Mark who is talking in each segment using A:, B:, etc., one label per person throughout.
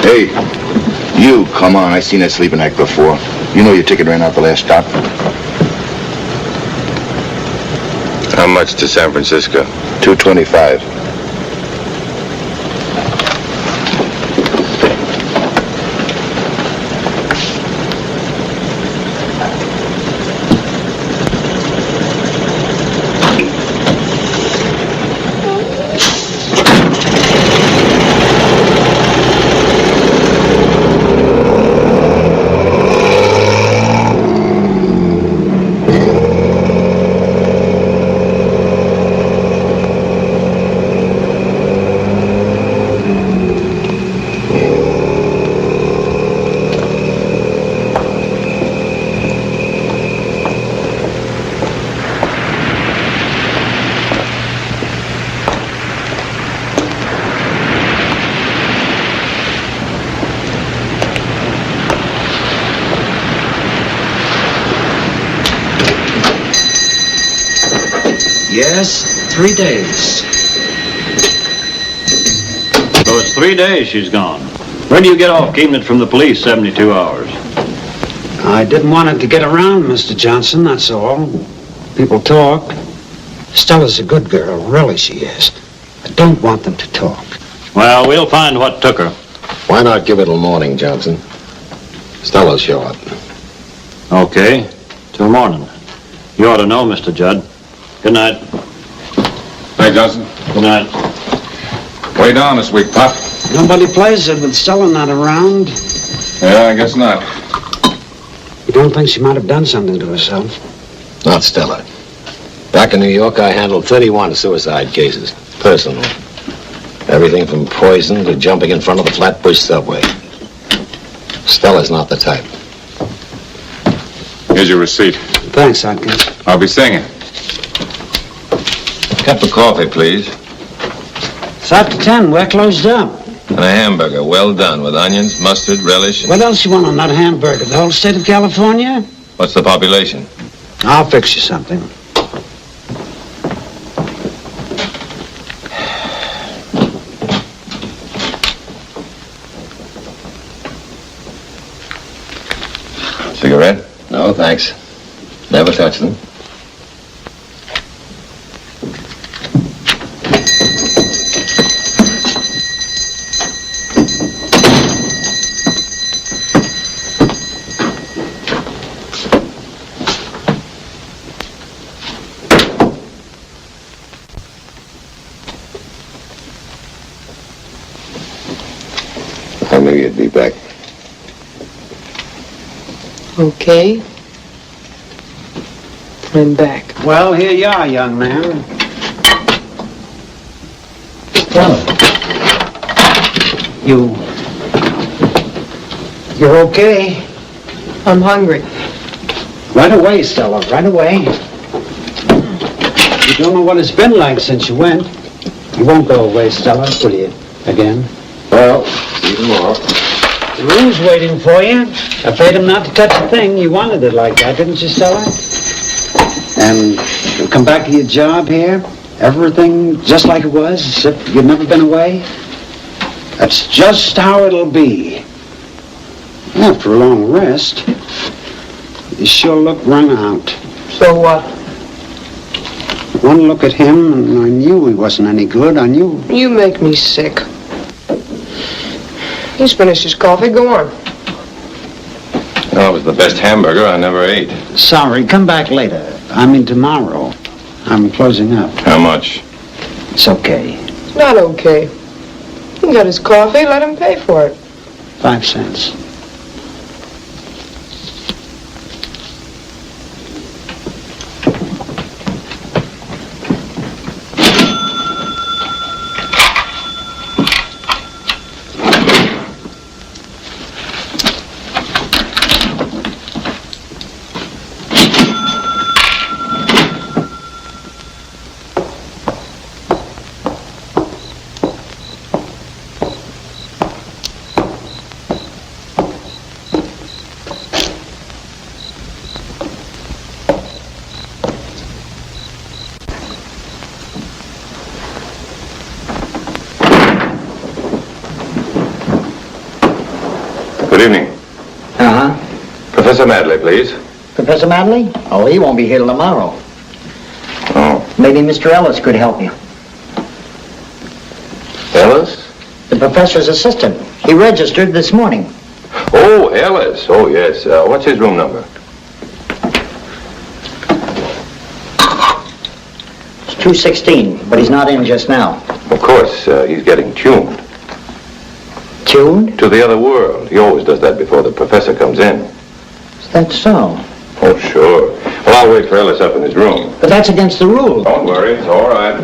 A: Hey, you, come on. I seen that sleeping act before. You know your ticket ran out the last stop.
B: How much to San Francisco?
A: $225.
C: Yes, 3 days.
D: So it's 3 days she's gone. Where do you get off keeping it from the police 72 hours?
C: I didn't want it to get around, Mr. Johnson, that's all. People talk. Stella's a good girl, really she is. I don't want them to talk.
D: Well, we'll find what took her.
B: Why not give it till morning, Johnson? Stella's show up.
D: Okay, till morning. You ought to know, Mr. Judd. Good night.
E: Hey, Johnson.
D: Good night.
E: Way down this week, Pop.
C: Nobody plays it with Stella not around.
E: Yeah, I guess not.
C: You don't think she might have done something to herself?
B: Not Stella. Back in New York, I handled 31 suicide cases, personally. Everything from poison to jumping in front of the Flatbush subway. Stella's not the type.
E: Here's your receipt.
C: Thanks, Atkins.
E: I'll be singing.
B: Cup of coffee, please.
C: It's after 10. We're closed up.
B: And a hamburger, well done, with onions, mustard, relish.
C: What else you want on that hamburger? The whole state of California?
B: What's the population?
C: I'll fix you something.
B: Cigarette? No, thanks. Never touch them. I knew you'd be back.
F: Okay. I'm back.
C: Well, here you are, young man. You're okay?
F: I'm hungry.
C: Right away, Stella, right away. You don't know what it's been like since you went. You won't go away, Stella, will you? Again?
B: Well, see you tomorrow.
C: The room's waiting for you. I paid him not to touch a thing. You wanted it like that, didn't you, Stella? And you'll come back to your job here? Everything just like it was, as if you'd never been away? That's just how it'll be. After a long rest, you sure look run out.
F: So what?
C: One look at him, and I knew he wasn't any good. I knew.
F: You make me sick. He's finished his coffee. Go on.
B: That was the best hamburger I never ate.
C: Sorry, come back later. I mean tomorrow. I'm closing up.
B: How much?
C: It's okay.
F: It's not okay. He got his coffee. Let him pay for it.
C: 5 cents.
G: evening.
C: Uh-huh.
G: Professor Madley, please.
C: Professor Madley? Oh, he won't be here till tomorrow.
G: Oh.
C: Maybe Mr. Ellis could help you.
G: Ellis?
C: The professor's assistant. He registered this morning.
G: Oh, Ellis. Oh, yes. What's his room number?
C: It's 216, but he's not in just now.
G: Of course, he's getting tuned
C: Tuned?
G: to the other world. He always does that before the professor comes in.
C: Is that so?
G: Oh, sure. Well, I'll wait for Ellis up in his room.
C: But that's against the rules.
G: Don't worry, it's all right.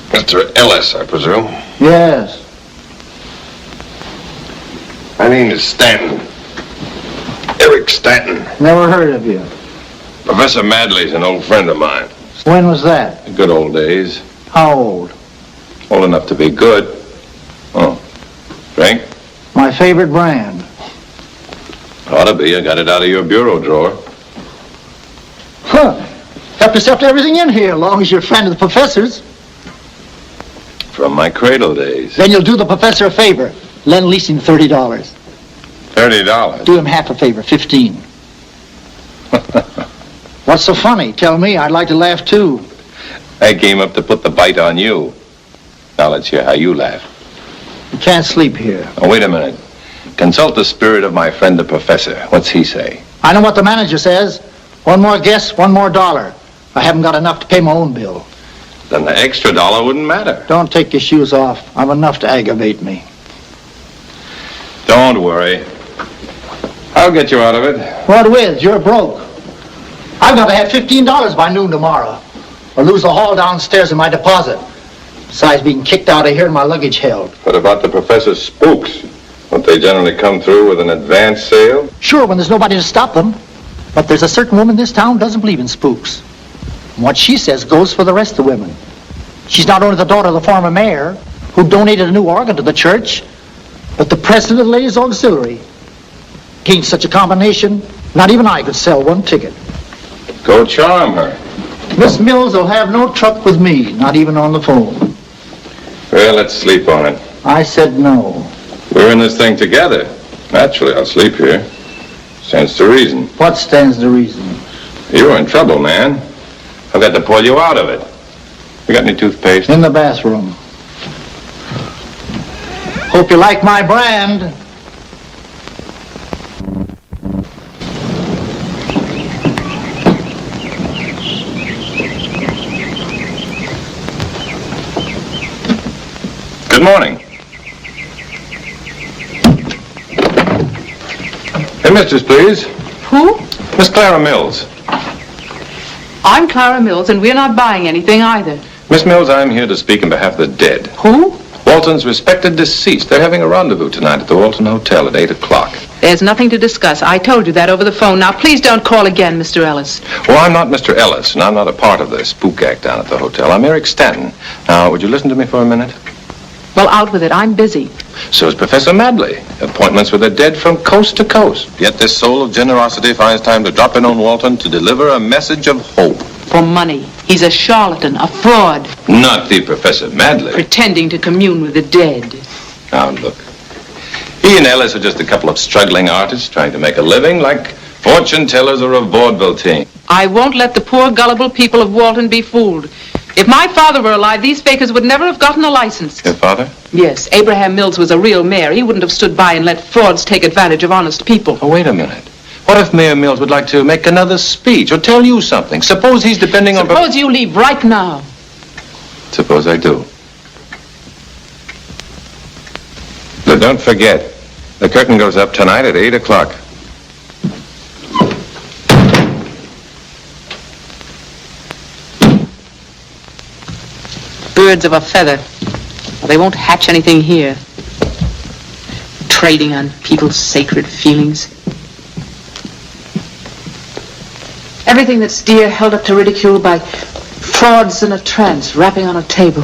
G: Mr. Ellis, I presume.
C: Yes.
G: My name is Stanton. Eric Stanton.
C: Never heard of you.
G: Professor Madley's an old friend of mine.
C: When was that?
G: The good old days.
C: How old?
G: Old enough to be good. Oh. Drink?
C: My favorite brand.
G: Ought to be. I got it out of your bureau drawer.
C: Huh. Help yourself to everything in here, as long as you're a friend of the professor's.
G: From my cradle days.
H: Then you'll do the professor a favor. Lend leasing $30.
G: $30.
H: Do him half a favor, 15. What's so funny? Tell me, I'd like to laugh too.
G: I came up to put the bite on you. Now let's hear how you laugh.
H: You can't sleep here.
G: Oh, wait a minute. Consult the spirit of my friend the professor. What's he say?
H: I know what the manager says. One more guess, one more dollar. I haven't got enough to pay my own bill.
G: Then the extra $1 wouldn't matter.
H: Don't take your shoes off. I'm enough to aggravate me.
G: Don't worry. I'll get you out of it.
H: What with? You're broke. I've got to have $15 by noon tomorrow, or lose the haul downstairs in my deposit. Besides being kicked out of here and my luggage held.
G: What about the professor's spooks? Don't they generally come through with an advance sale?
H: Sure, when there's nobody to stop them. But there's a certain woman in this town who doesn't believe in spooks. And what she says goes for the rest of the women. She's not only the daughter of the former mayor, who donated a new organ to the church, but the president of the Ladies' Auxiliary. Against such a combination, not even I could sell one ticket.
G: Go charm her.
H: Miss Mills will have no truck with me, not even on the phone.
G: Well, let's sleep on it.
H: I said no.
G: We're in this thing together. Naturally, I'll sleep here. Stands to reason.
H: What stands to reason?
G: You're in trouble, man. I've got to pull you out of it. You got any toothpaste?
H: In the bathroom. Hope you like my brand.
G: Good morning. Hey, mistress, please.
F: Who?
G: Miss Clara Mills.
F: I'm Clara Mills, and we're not buying anything either.
G: Miss Mills, I'm here to speak on behalf of the dead.
F: Who?
G: Walton's respected deceased. They're having a rendezvous tonight at the Walton Hotel at 8 o'clock.
F: There's nothing to discuss. I told you that over the phone. Now, please don't call again, Mr. Ellis.
G: Well, I'm not Mr. Ellis, and I'm not a part of the spook act down at the hotel. I'm Eric Stanton. Now, would you listen to me for a minute?
F: Well, out with it. I'm busy.
G: So is Professor Madley. Appointments with the dead from coast to coast. Yet this soul of generosity finds time to drop in on Walton to deliver a message of hope.
F: For money. He's a charlatan, a fraud,
G: Not the Professor Madley.
F: pretending to commune with the dead.
G: Now, look. He and Ellis are just a couple of struggling artists trying to make a living like fortune tellers or a vaudeville team.
F: I won't let the poor, gullible people of Walton be fooled. If my father were alive, these fakers would never have gotten a license.
G: Your father?
F: Yes, Abraham Mills was a real mayor. He wouldn't have stood by and let frauds take advantage of honest people.
G: Oh, wait a minute. What if Mayor Mills would like to make another speech or tell you something? Suppose he's depending on...
F: Suppose you leave right now.
G: Suppose I do. But don't forget, the curtain goes up tonight at 8 o'clock.
F: Birds of a feather. Well, they won't hatch anything here. Trading on people's sacred feelings. Everything that's dear held up to ridicule by frauds in a trance, rapping on a table.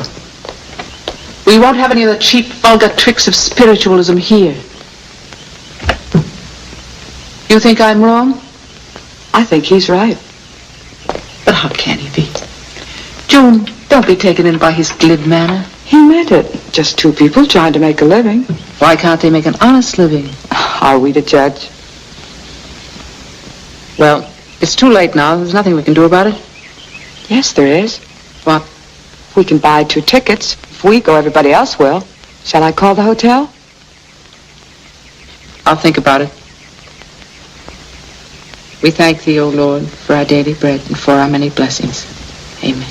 F: We won't have any of the cheap, vulgar tricks of spiritualism here. You think I'm wrong? I think he's right. But how can he be? June, don't be taken in by his glib manner. He meant it. Just two people trying to make a living. Why can't they make an honest living? Are we to judge? Well, it's too late now. There's nothing we can do about it. Yes, there is. What? We can buy 2 tickets. If we go, everybody else will. Shall I call the hotel? I'll think about it. We thank thee, O Lord, for our daily bread and for our many blessings. Amen.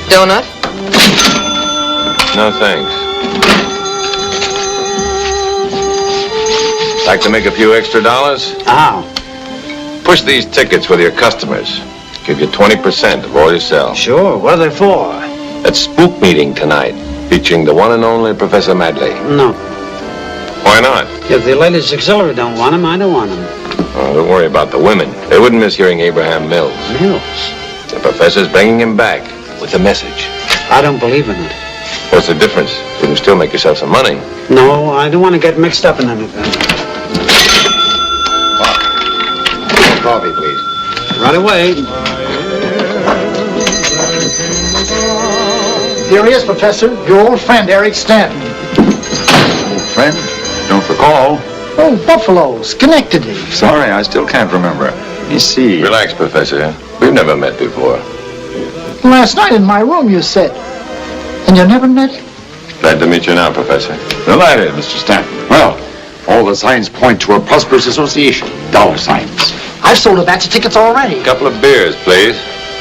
F: Donut?
G: No, thanks. Like to make a few extra dollars?
C: How?
G: Push these tickets with your customers. Give you 20% of all you sell.
C: Sure, what are they for?
G: That spook meeting tonight, featuring the one and only Professor Madley.
C: No.
G: Why not?
C: If the ladies auxiliary don't want them, I don't want them.
G: Oh, don't worry about the women. They wouldn't miss hearing Abraham Mills.
C: Mills?
G: The professor's bringing him back with a message.
C: I don't believe in it.
G: What's the difference? You can still make yourself some money.
C: No, I don't want to get mixed up in anything.
B: Coffee, please.
C: Right away.
H: Here he is, Professor. Your old friend, Eric Stanton.
E: Old friend? Don't recall.
H: Oh, Buffalo, Schenectady.
E: Sorry, I still can't remember. Let me see.
G: Relax, Professor. We've never met before.
H: Last night in my room, you said. And you never met him?
G: Glad to meet you now, Professor.
E: Delighted, Mr. Stanton. Well, all the signs point to a prosperous association. Dollar signs.
H: I've sold a batch of tickets already.
G: Couple of beers, please.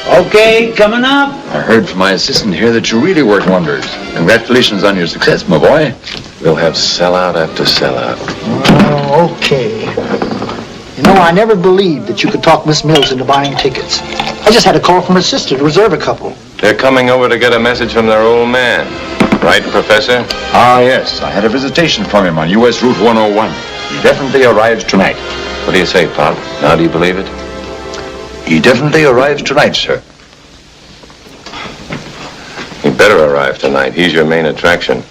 C: Okay, coming up.
E: I heard from my assistant here that you really work wonders. Congratulations on your success, my boy.
G: We'll have sellout after sellout.
H: Oh, okay. You know, I never believed that you could talk Miss Mills into buying tickets. I just had a call from her sister to reserve a couple.
G: They're coming over to get a message from their old man. Right, Professor?
E: Ah, yes. I had a visitation from him on U.S. Route 101. He definitely arrives tonight.
G: What do you say, Pop? Now do you believe it?
E: He definitely arrives tonight, sir.
G: He better arrive tonight. He's your main attraction.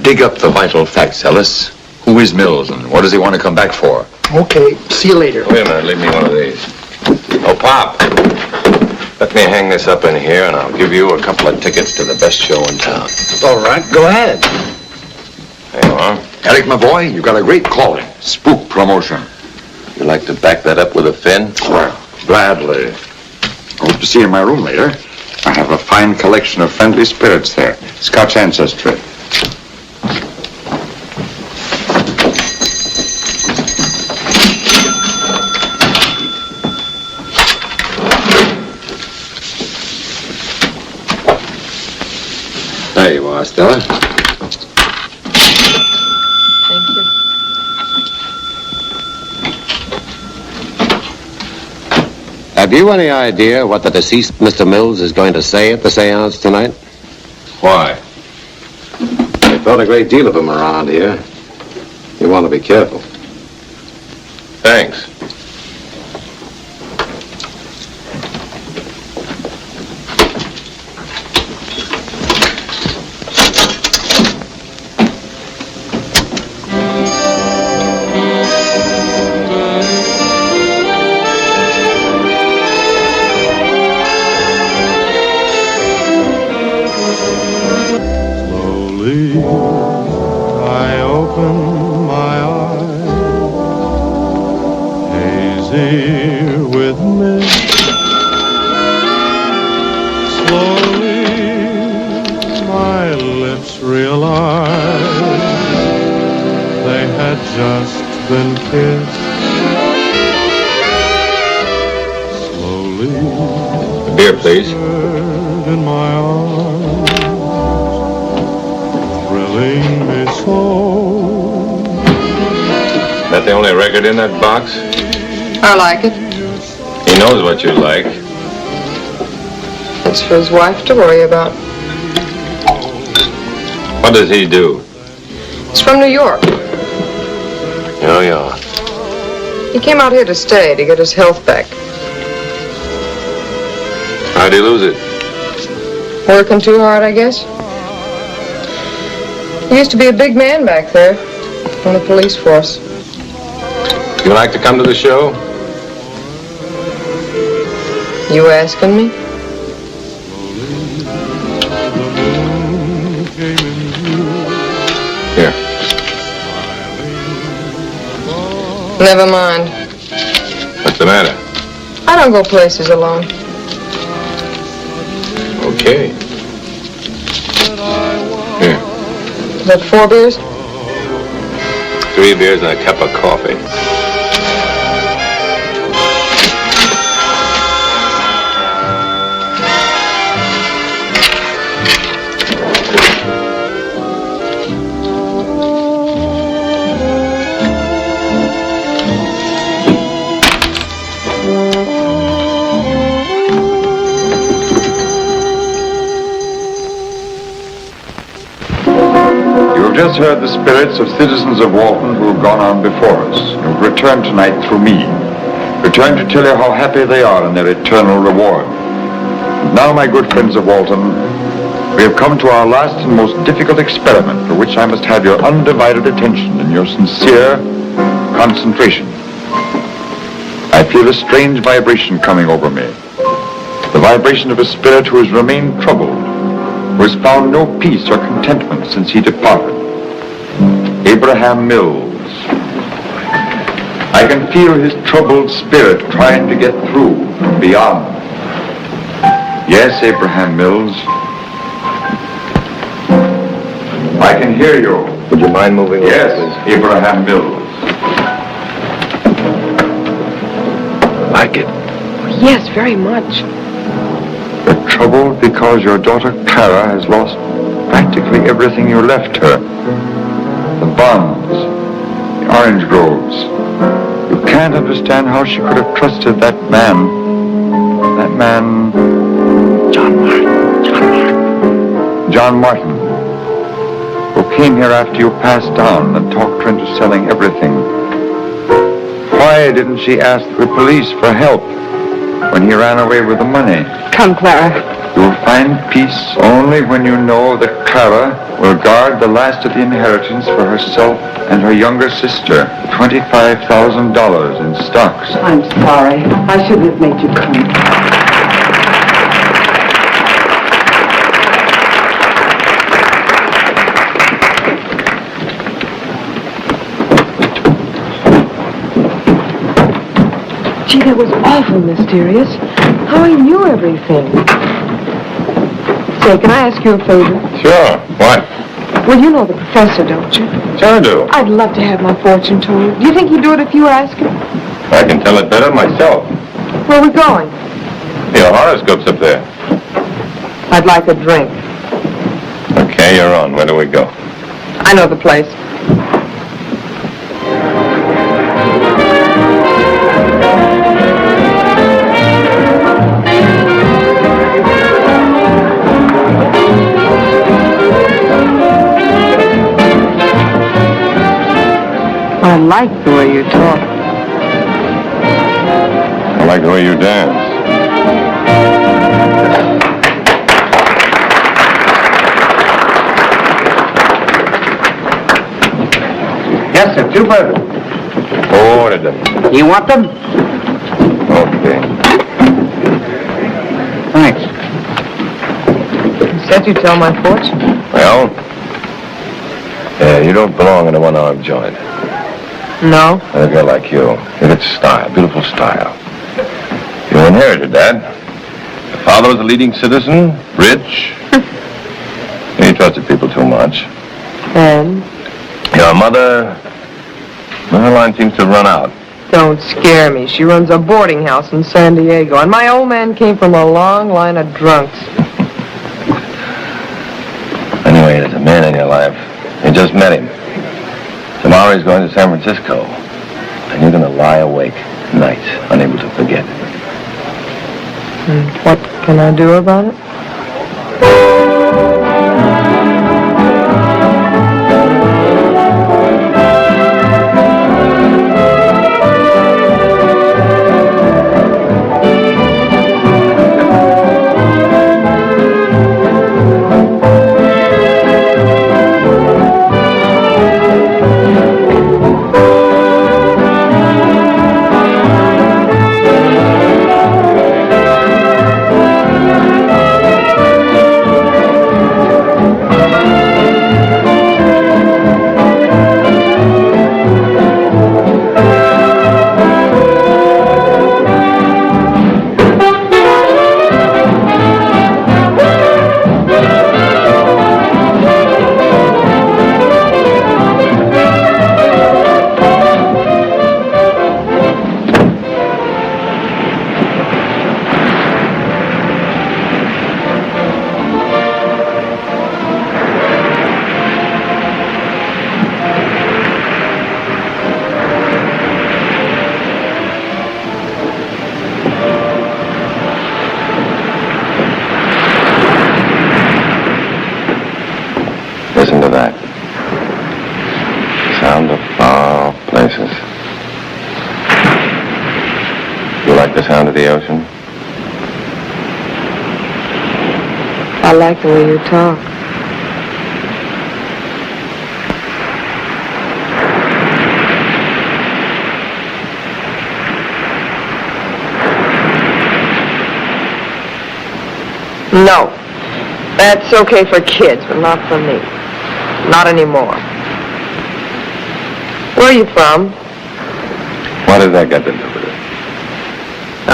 E: Dig up the vital facts, Ellis. Who is Mills and what does he want to come back for?
H: Okay, see you later.
G: Wait a minute, leave me one of these. Oh, Pop! Let me hang this up in here and I'll give you a couple of tickets to the best show in town.
C: All right, go ahead.
G: There you are.
E: Eric, my boy, you've got a great calling. Spook promotion.
G: You like to back that up with a fin?
E: Well, gladly. I hope to see you in my room later. I have a fine collection of friendly spirits there. Scotch ancestry.
G: There you are, Stella.
F: Thank you.
B: Have you any idea what the deceased Mr. Mills is going to say at the seance tonight?
G: Why?
B: They thought a great deal of him around here. You want to be careful.
G: Thanks.
I: Slowly, I open my eyes, hazy with mist. Slowly, my lips realize they had just been kissed. Slowly,
G: A beer, please.
I: in my arms, thrilling me so.
G: That the only record in that box?
F: I like it.
G: He knows what you like.
J: It's for his wife to worry about.
G: What does he do?
J: He's from New York.
G: Oh, yeah.
J: He came out here to stay, to get his health back.
G: How'd he lose it?
J: Working too hard, I guess. He used to be a big man back there on the police force.
G: You like to come to the show?
J: You asking me?
G: Here.
J: Never mind.
G: What's the matter?
J: I don't go places alone.
G: Okay. Here.
J: Is that 4 beers?
G: 3 beers and a cup of coffee.
E: Just heard the spirits of citizens of Walton who have gone on before us, who've returned tonight through me. Returned to tell you how happy they are in their eternal reward. And now, my good friends of Walton, we have come to our last and most difficult experiment, for which I must have your undivided attention and your sincere concentration. I feel a strange vibration coming over me. The vibration of a spirit who has remained troubled, who has found no peace or contentment since he departed. Abraham Mills. I can feel his troubled spirit trying to get through from beyond. Yes, Abraham Mills. I can hear you.
G: Would you mind moving over,
E: Yes,
G: please?
E: Abraham Mills.
G: Like it?
J: Yes, very much.
E: You're troubled because your daughter Clara has lost practically everything you left her. The bonds, the orange groves. You can't understand how she could have trusted that man. That man... John Martin. Who came here after you passed on and talked her into selling everything. Why didn't she ask the police for help when he ran away with the money?
J: Come, Clara.
E: You'll find peace only when you know that Clara will guard the last of the inheritance for herself and her younger sister. $25,000 in stocks.
F: I'm sorry. I shouldn't have made you come.
J: Gee, that was awful mysterious. How he knew everything. Say, can I ask you a favor?
G: Sure. What?
J: Well, you know the professor, don't you?
G: Sure I do.
J: I'd love to have my fortune told. Do you think he'd do it if you asked him?
G: I can tell it better myself.
J: Where are we going?
G: Your horoscope's up there.
J: I'd like a drink.
G: Okay, you're on. Where do we go?
J: I know the place. I like the way you talk.
G: I like the way you dance.
C: Yes, sir. 2 burgers.
G: Ordered them.
C: You want them?
G: Okay.
C: Thanks.
J: You said you'd tell my fortune.
G: Well, you don't belong in a one-armed joint.
J: No?
G: A girl like you. You got style, beautiful style. You inherited that. Your father was a leading citizen, rich. He trusted people too much.
J: And?
G: Your mother, her line seems to run out.
J: Don't scare me. She runs a boarding house in San Diego, and my old man came from a long line of drunks.
G: Anyway, there's a man in your life. You just met him. Tomorrow he's going to San Francisco. And you're going to lie awake nights, unable to forget.
J: What can I do about it?
G: Listen to that. Sound of far off places. You like the sound of the ocean?
J: I like the way you talk. No. That's okay for kids, but not for me. Not anymore. Where are you from?
G: What has that got to do with it?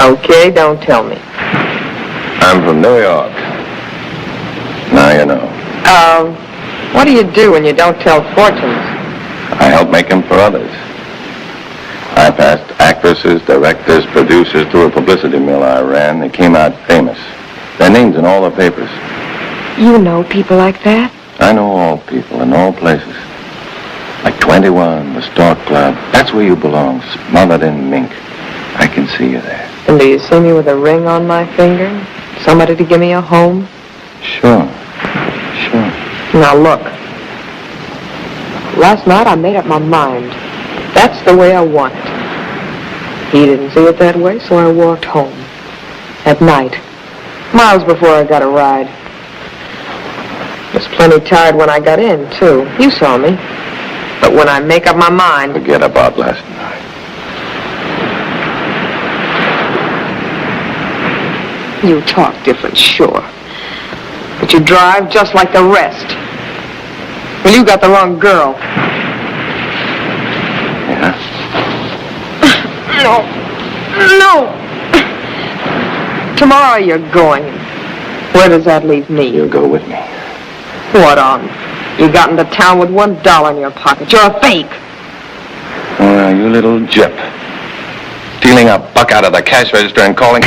J: Okay, don't tell me.
G: I'm from New York. Now you know.
J: What do you do when you don't tell fortunes?
G: I help make them for others. I passed actresses, directors, producers through a publicity mill I ran. They came out famous. Their names in all the papers.
J: You know people like that?
G: I know all people in all places. Like 21, the Stork Club. That's where you belong, smothered in mink. I can see you there.
J: And do you see me with a ring on my finger? Somebody to give me a home?
G: Sure.
J: Now look. Last night I made up my mind. That's the way I want it. He didn't see it that way, so I walked home. At night. Miles before I got a ride. Was plenty tired when I got in, too. You saw me. But when I make up my mind...
G: Forget about last night.
J: You talk different, sure. But you drive just like the rest. Well, you got the wrong girl.
G: Yeah?
J: No. Tomorrow you're going. Where does that leave me?
G: You'll go with me.
J: What on? You got into town with $1 in your pocket. You're a fake.
G: Oh, you little gyp. Stealing a buck out of the cash register and calling...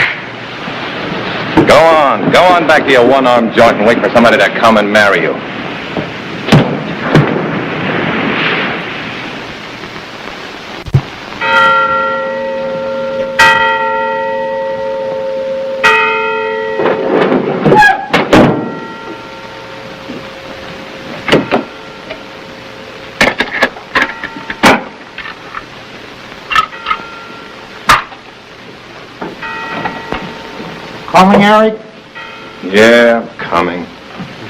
G: Go on back to your one-armed joint and wait for somebody to come and marry you.
H: Coming, Eric?
G: Yeah, coming.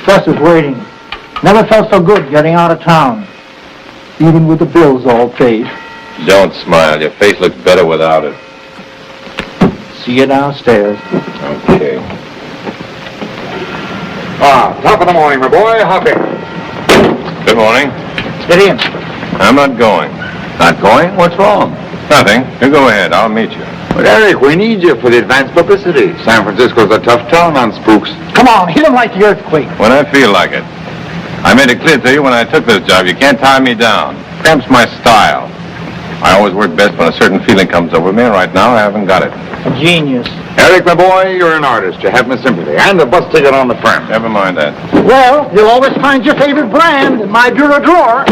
H: Professor's waiting. Never felt so good getting out of town. Even with the bills all paid.
G: Don't smile. Your face looks better without it.
H: See you downstairs.
G: Okay.
E: Top of the morning, my boy. Hop in.
G: Good morning.
H: Get in.
G: I'm not going. Not going? What's wrong? Nothing. You go ahead. I'll meet you.
E: But Eric, we need you for the advanced publicity. San Francisco's a tough town on spooks.
H: Come on, hit him like the earthquake.
G: When I feel like it. I made it clear to you when I took this job, you can't tie me down. Cramp's my style. I always work best when a certain feeling comes over me, and right now I haven't got it.
H: A genius.
E: Eric, my boy, you're an artist. You have my sympathy. And a bus ticket on the firm.
G: Never mind that.
H: Well, you'll always find your favorite brand in my bureau drawer.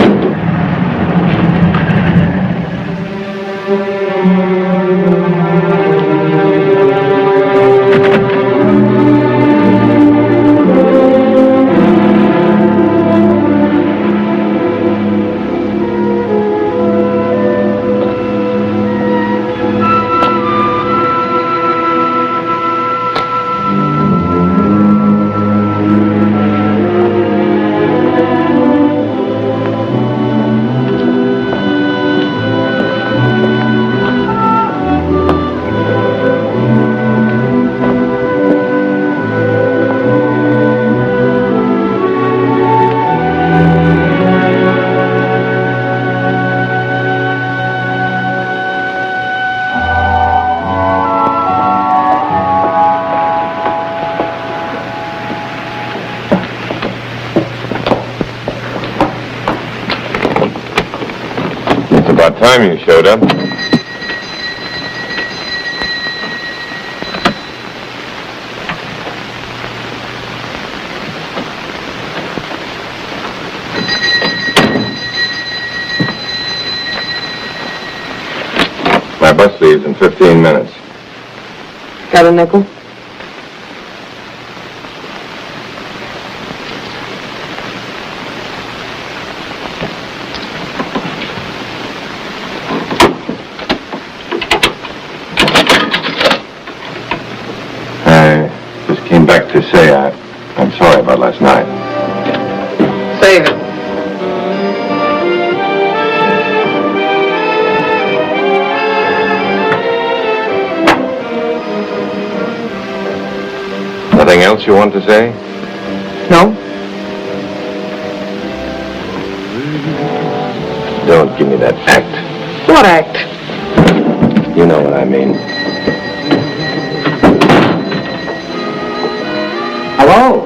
G: About time you showed up. My bus leaves in 15 minutes.
J: Got a nickel?
G: I just came back to say I'm sorry about last night.
J: Save it.
G: Nothing else you want to say?
J: No?
G: Don't give me that act.
J: What act?
G: You know what I mean.
C: Hello?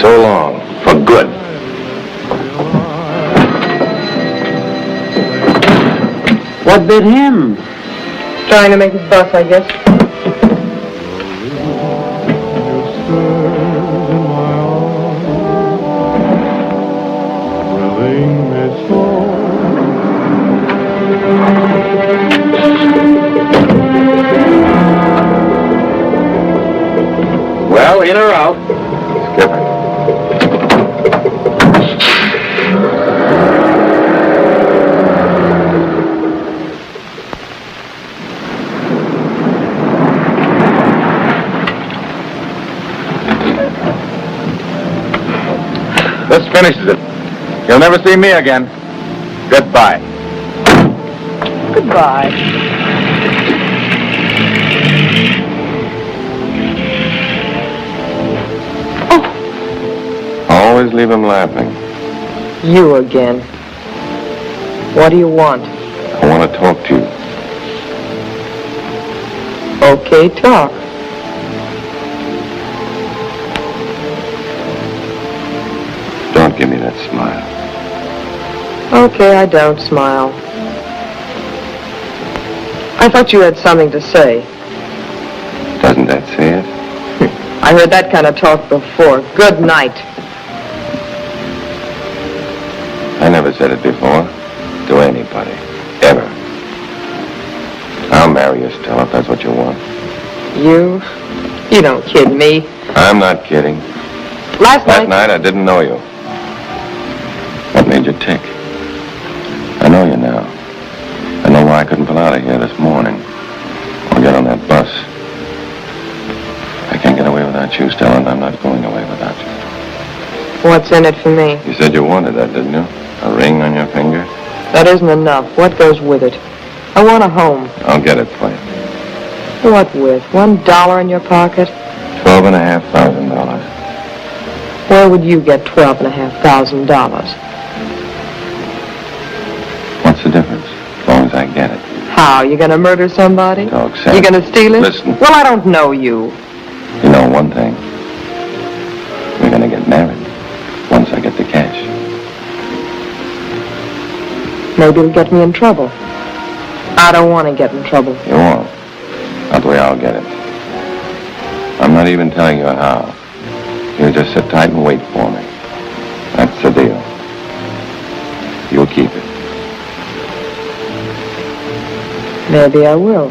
G: So long. For good.
C: What bit him?
J: Trying to make his bus, I guess.
C: Well, in or out?
G: Skip it. This finishes it. You'll never see me again. Goodbye.
J: Goodbye.
G: Always leave him laughing.
J: You again. What do you want?
G: I want to talk to you.
J: Okay, talk.
G: Don't give me that smile.
J: Okay, I don't smile. I thought you had something to say.
G: Doesn't that say it?
J: I heard that kind of talk before. Good night.
G: I never said it before. To anybody. Ever. I'll marry you still if that's what you want.
J: You? You don't kid me.
G: I'm not kidding.
J: Last
G: night I didn't know you. What made you tick? I know you now. I know why I couldn't pull out of here this morning. Or get on that bus. I can't get away without you, Stella, and I'm not going away without you.
J: What's in it for me?
G: You said you wanted that, didn't you? A ring on your finger?
J: That isn't enough. What goes with it? I want a home.
G: I'll get it for you.
J: What with? $1 in your pocket?
G: $12,500.
J: Where would you get $12,500?
G: What's the difference? As long as I get it.
J: How? You gonna murder somebody?
G: Dog, Sam.
J: You gonna steal it?
G: Listen.
J: Well, I don't know you.
G: You know one thing. We're gonna get married. Once I get the cash.
J: Maybe it'll get me in trouble. I don't want to get in trouble.
G: You won't. That's the way I'll get it. I'm not even telling you how. You just sit tight and wait for me. That's the deal. You'll keep it.
J: Maybe I will.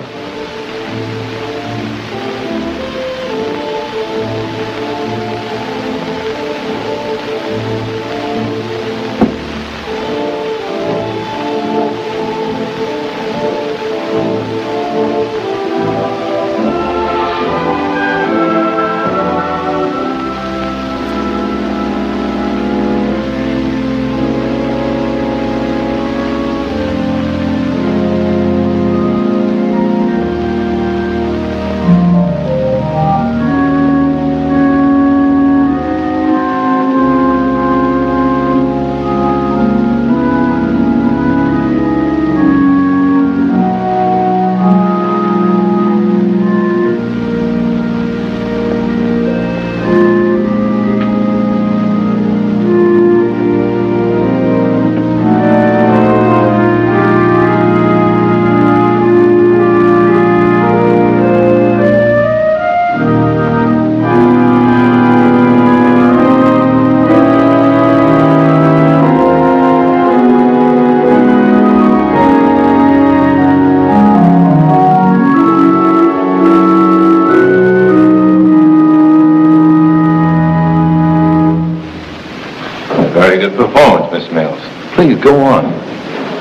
G: Go on.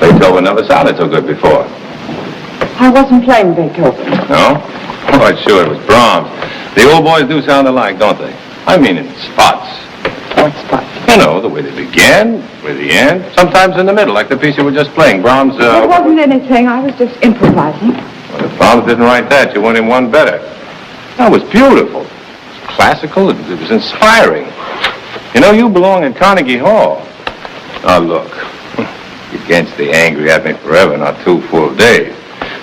G: Beethoven never sounded so good before.
J: I wasn't playing Beethoven.
G: No? Oh, sure, it was Brahms. The old boys do sound alike, don't they? I mean in spots.
J: What spot?
G: You know, the way they began, with the end, sometimes in the middle, like the piece you were just playing. Brahms,
J: It wasn't anything. I was just improvising.
G: Well, if Brahms didn't write that, you went in one better. That was beautiful. It was classical. It was inspiring. You know, you belong in Carnegie Hall. Now, look. You can't stay angry at me forever, not 2 full days.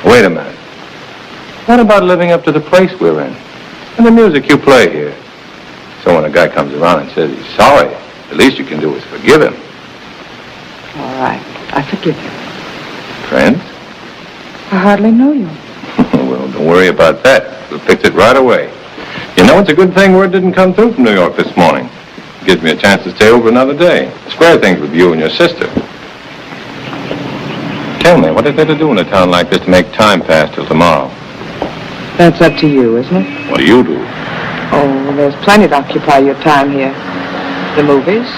G: Wait a minute. What about living up to the place we're in? And the music you play here? So when a guy comes around and says he's sorry, the least you can do is forgive him.
J: All right. I forgive you.
G: Friends?
J: I hardly know you.
G: Well, don't worry about that. We'll fix it right away. You know, it's a good thing word didn't come through from New York this morning. It gives me a chance to stay over another day. Square things with you and your sister. Tell me, what is there to do in a town like this to make time pass till tomorrow?
J: That's up to you, isn't it?
G: What do you do?
J: Oh, there's plenty to occupy your time here. The movies,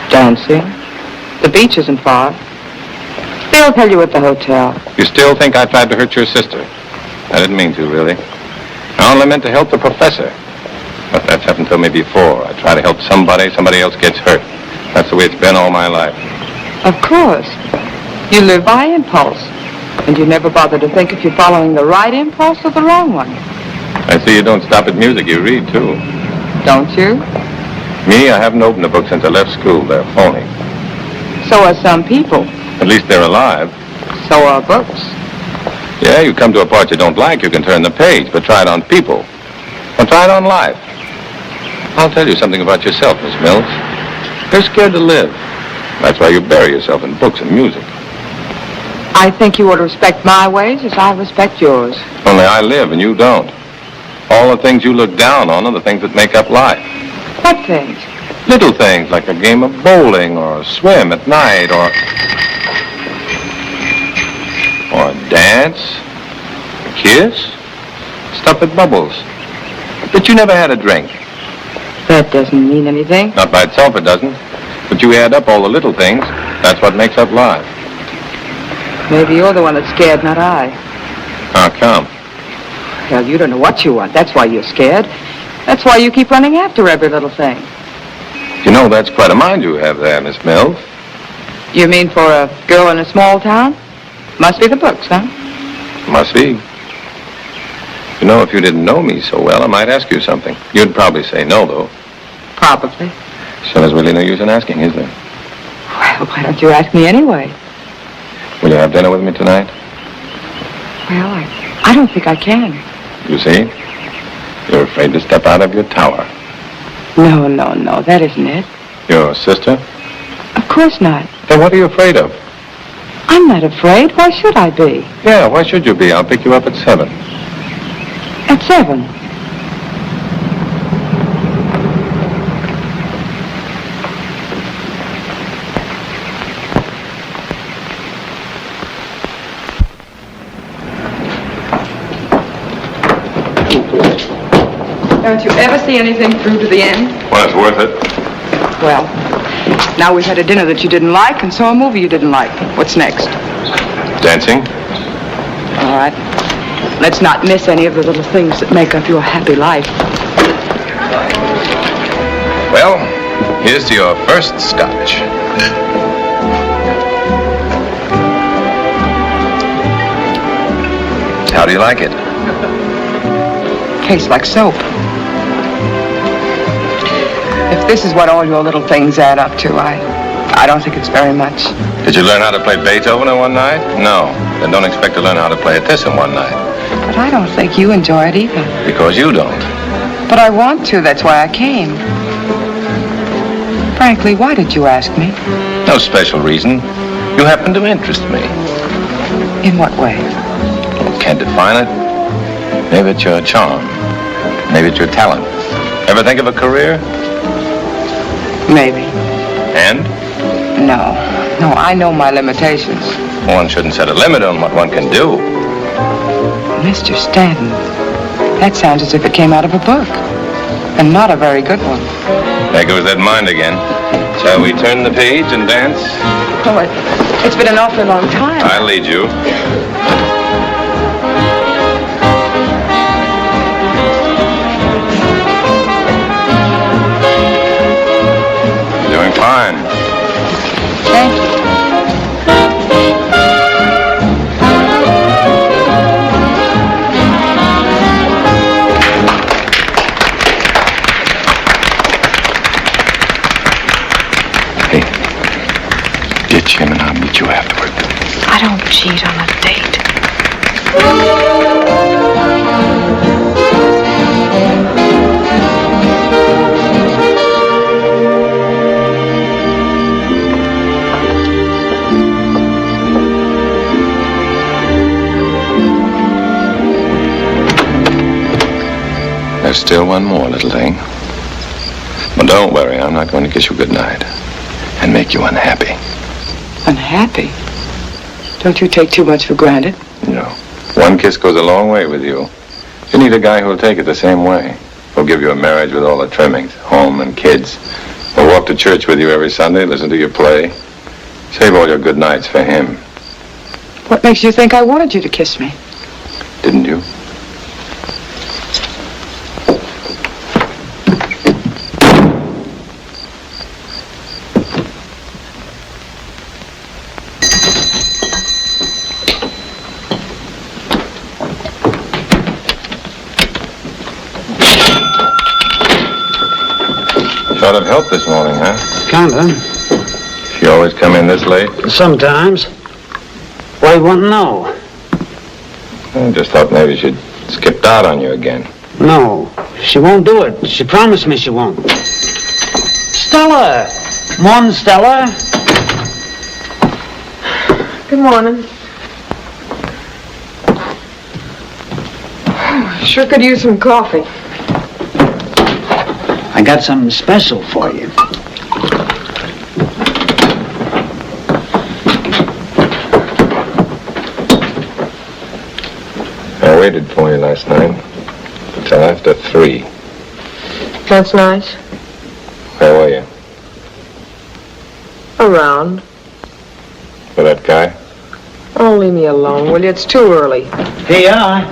J: dancing, the beach isn't far. They'll tell you at the hotel.
G: You still think I tried to hurt your sister? I didn't mean to, really. I only meant to help the professor. But that's happened to me before. I try to help somebody else gets hurt. That's the way it's been all my life.
J: Of course. You live by impulse. And you never bother to think if you're following the right impulse or the wrong one.
G: I see you don't stop at music. You read, too.
J: Don't you?
G: Me, I haven't opened a book since I left school. They're phony.
J: So are some people.
G: At least they're alive.
J: So are books.
G: Yeah, you come to a part you don't like, you can turn the page, but try it on people. Or try it on life. I'll tell you something about yourself, Miss Mills. You're scared to live. That's why you bury yourself in books and music.
J: I think you ought to respect my ways as I respect yours.
G: Only I live and you don't. All the things you look down on are the things that make up life.
J: What things?
G: Little things like a game of bowling or a swim at night or a dance, a kiss, stuff that bubbles. But you never had a drink.
J: That doesn't mean anything.
G: Not by itself it doesn't. But you add up all the little things. That's what makes up life.
J: Maybe you're the one that's scared, not I.
G: How come?
J: Well, you don't know what you want. That's why you're scared. That's why you keep running after every little thing.
G: You know, that's quite a mind you have there, Miss Mills.
J: You mean for a girl in a small town? Must be the books, huh?
G: Must be. You know, if you didn't know me so well, I might ask you something. You'd probably say no, though.
J: Probably.
G: So there's really no use in asking, is there?
J: Well, why don't you ask me anyway?
G: Will you have dinner with me tonight?
J: Well, I don't think I can.
G: You see? You're afraid to step out of your tower.
J: No, that isn't it.
G: Your sister?
J: Of course not.
G: Then what are you afraid of?
J: I'm not afraid. Why should I be?
G: Yeah, why should you be? I'll pick you up at 7.
J: At 7? Don't you ever see anything through to the end?
G: Well, it's worth it.
J: Well, now we've had a dinner that you didn't like and saw a movie you didn't like. What's next?
G: Dancing?
J: All right. Let's not miss any of the little things that make up your happy life.
G: Well, here's to your first scotch. How do you like it?
J: Tastes like soap. If this is what all your little things add up to, I don't think it's very much.
G: Did you learn how to play Beethoven in one night? No. Then don't expect to learn how to play a Tiss in one night.
J: But I don't think you enjoy it either.
G: Because you don't.
J: But I want to. That's why I came. Frankly, why did you ask me?
G: No special reason. You happen to interest me.
J: In what way?
G: Can't define it. Maybe it's your charm. Maybe it's your talent. Ever think of a career?
J: Maybe.
G: And?
J: No, I know my limitations.
G: One shouldn't set a limit on what one can do.
J: Mr. Stanton, that sounds as if it came out of a book. And not a very good one.
G: There goes that mind again. Shall we turn the page and dance?
F: Oh, it's been an awfully long time.
G: I'll lead you. Doing fine.
F: Thank you.
G: Ditch him and I'll meet you afterward.
F: I don't cheat on a date.
G: There's still one more, little thing. But don't worry, I'm not going to kiss you goodnight and make you unhappy.
F: Unhappy? Don't you take too much for granted?
G: No. One kiss goes a long way with you. You need a guy who'll take it the same way. Who'll give you a marriage with all the trimmings, home and kids. Who'll walk to church with you every Sunday, listen to your play. Save all your good nights for him.
F: What makes you think I wanted you to kiss me?
G: Didn't you? Sort of help this morning, huh?
C: Kinda.
G: She always come in this late?
C: Sometimes. Why you want to know?
G: I just thought maybe she'd skipped out on you again.
C: No, she won't do it. She promised me she won't. Stella! Morning, Stella.
J: Good morning. Sure could use some coffee.
C: I got something special for you.
G: I waited for you last night until after 3.
J: That's nice.
G: Where were you?
J: Around.
G: With that guy?
J: Oh, leave me alone, will you? It's too early.
C: Here you are.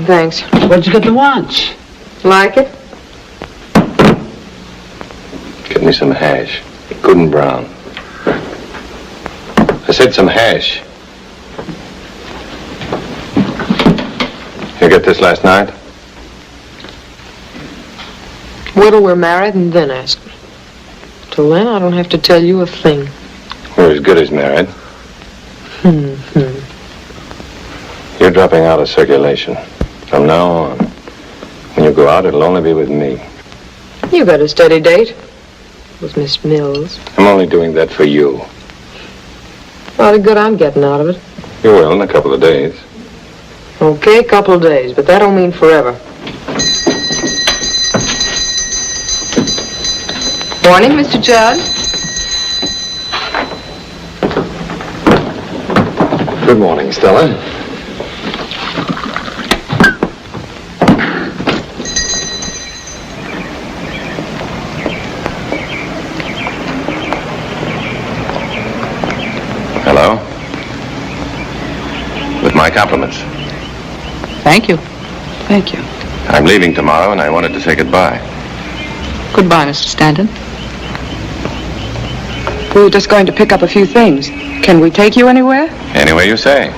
J: Thanks.
C: What'd you get to watch?
J: Like it?
G: Get me some hash. Good and brown. I said some hash. You get this last night?
J: Wait till we're married and then ask me. Till then, I don't have to tell you a thing.
G: We're as good as married. You're dropping out of circulation. From now on, when you go out, it'll only be with me.
J: You got a steady date with Miss Mills.
G: I'm only doing that for you.
J: A lot of good I'm getting out of it.
G: You will in a couple of days.
J: Okay, couple of days, but that don't mean forever.
F: Morning, Mr. Judd.
B: Good morning, Stella.
G: Hello? With my compliments.
F: Thank you. Thank you.
G: I'm leaving tomorrow, and I wanted to say goodbye.
F: Goodbye, Mr. Stanton. We were just going to pick up a few things. Can we take you anywhere?
G: Anyway you say.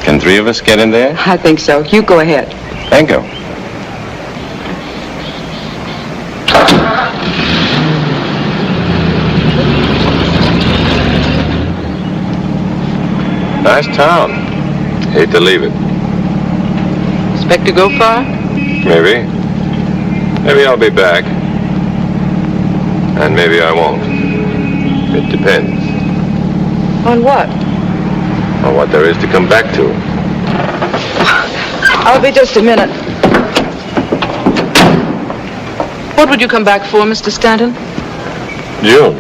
G: Can 3 of us get in there?
F: I think so. You go ahead.
G: Thank you. Nice town. Hate to leave it.
F: Expect to go far?
G: Maybe. Maybe I'll be back. And maybe I won't. It depends
F: On what?
G: on what there is to come back to.
F: I'll be just a minute. What would you come back for, Mr. Stanton?
G: June.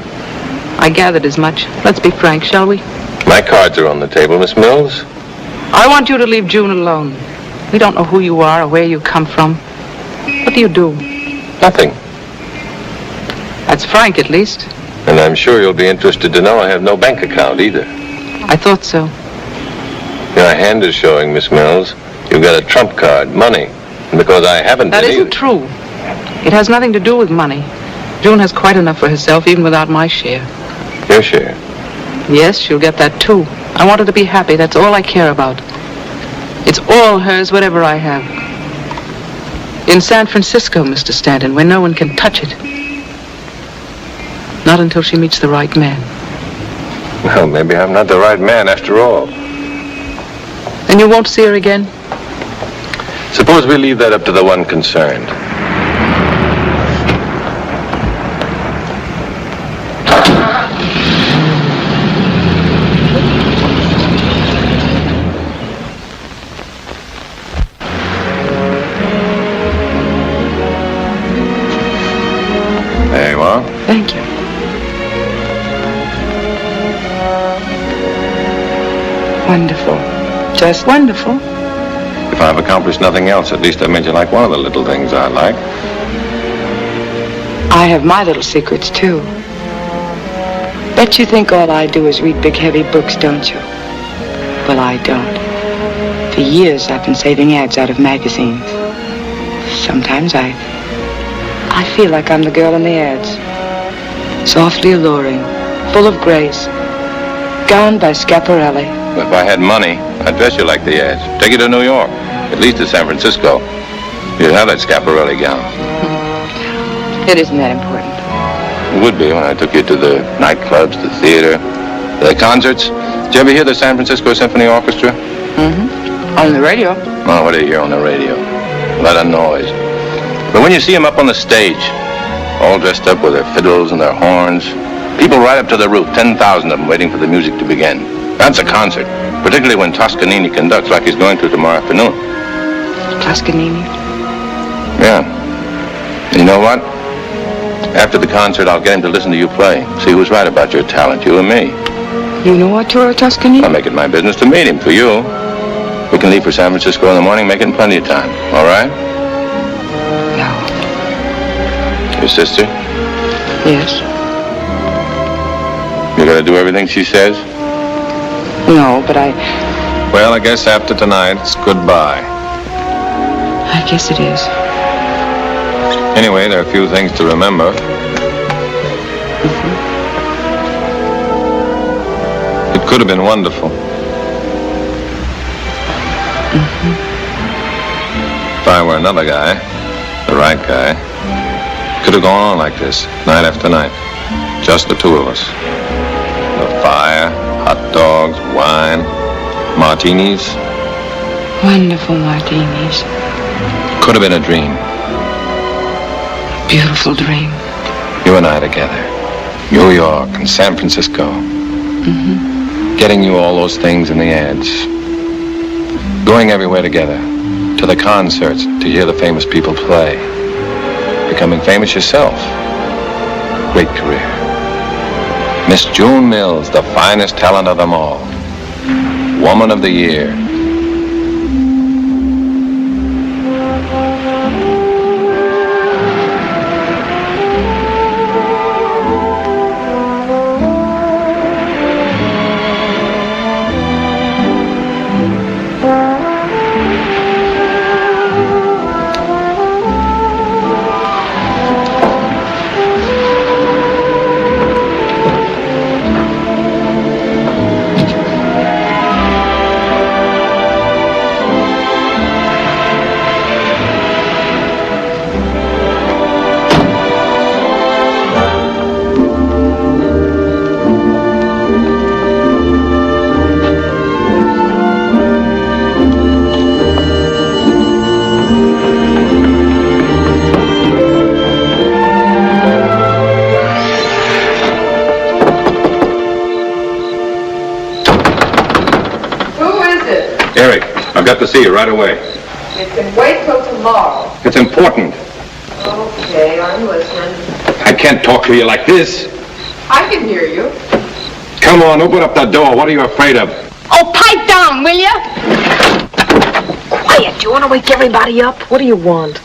F: I gathered as much. Let's be frank, shall we?
G: My cards are on the table, Miss Mills.
F: I want you to leave June alone. We don't know who you are or where you come from. What do you do?
G: Nothing.
F: That's frank, at least.
G: And I'm sure you'll be interested to know I have no bank account either.
F: I thought so.
G: Your hand is showing, Miss Mills. You've got a trump card, money. And because I haven't
F: That
G: been
F: isn't true. It has nothing to do with money. June has quite enough for herself, even without my share.
G: Your share.
F: Yes, she'll get that too. I want her to be happy. That's all I care about. It's all hers, whatever I have. In San Francisco, Mr. Stanton, where no one can touch it. Not until she meets the right man.
G: Well, maybe I'm not the right man after all.
F: And you won't see her again?
G: Suppose we leave that up to the one concerned. There you are.
F: Thank you. Wonderful. Just wonderful.
G: If I've accomplished nothing else, at least I made you like one of the little things I like.
F: I have my little secrets, too. Bet you think all I do is read big, heavy books, don't you? Well, I don't. For years, I've been saving ads out of magazines. Sometimes I feel like I'm the girl in the ads. Softly alluring, full of grace, gowned by Schiaparelli.
G: If I had money, I'd dress you like the ads. Take you to New York, at least to San Francisco. You'd have that Schiaparelli gown.
F: It isn't that important.
G: It would be when I took you to the nightclubs, the theater, the concerts. Did you ever hear the San Francisco Symphony Orchestra?
F: Mm-hmm. On the radio.
G: Oh, what do you hear on the radio? A lot of noise. But when you see them up on the stage, all dressed up with their fiddles and their horns, people right up to the roof, 10,000 of them waiting for the music to begin. That's a concert, particularly when Toscanini conducts like he's going to tomorrow afternoon.
F: Toscanini?
G: Yeah. You know what? After the concert, I'll get him to listen to you play. See who's right about your talent, you and me.
F: You know Arturo Toscanini?
G: I'll make it my business to meet him for you. We can leave for San Francisco in the morning, making plenty of time. All right?
F: No.
G: Your sister?
F: Yes.
G: You're going to do everything she says?
F: No, but
G: Well, I guess after tonight, it's goodbye.
F: I guess it is.
G: Anyway, there are a few things to remember. It could have been wonderful. If I were another guy, the right guy, could have gone on like this, night after night. Just the two of us. The fire, hot dogs, wine, martinis.
F: Wonderful martinis.
G: Could have been a dream.
F: Beautiful dream.
G: You and I together. New York and San Francisco. Getting you all those things in the ads. Going everywhere together. To the concerts, to hear the famous people play. Becoming famous yourself. Great career. Miss June Mills, the finest talent of them all. Woman of the Year. Eric, I've got to see you right away.
J: It can wait till tomorrow.
G: It's important.
J: Okay, I'm listening.
G: I can't talk to you like this.
J: I can hear you.
G: Come on, open up that door. What are you afraid of?
K: Oh, pipe down, will you? Quiet, you want to wake everybody up?
J: What do you want?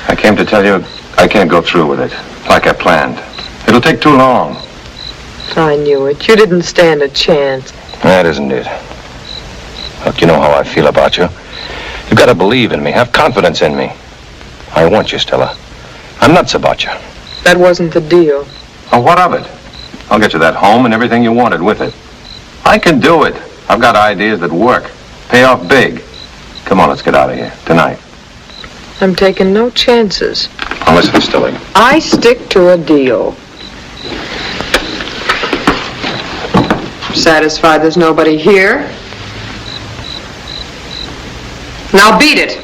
G: I came to tell you I can't go through with it like I planned. It'll take too long.
J: I knew it. You didn't stand a chance.
G: That isn't it. Look, you know how I feel about you. You've got to believe in me. Have confidence in me. I want you, Stella. I'm nuts about you.
J: That wasn't the deal.
G: Well, what of it? I'll get you that home and everything you wanted with it. I can do it. I've got ideas that work. Pay off big. Come on, let's get out of here. Tonight.
J: I'm taking no chances.
G: Now listen, Stella.
J: I stick to a deal. Satisfied there's nobody here? Now beat it.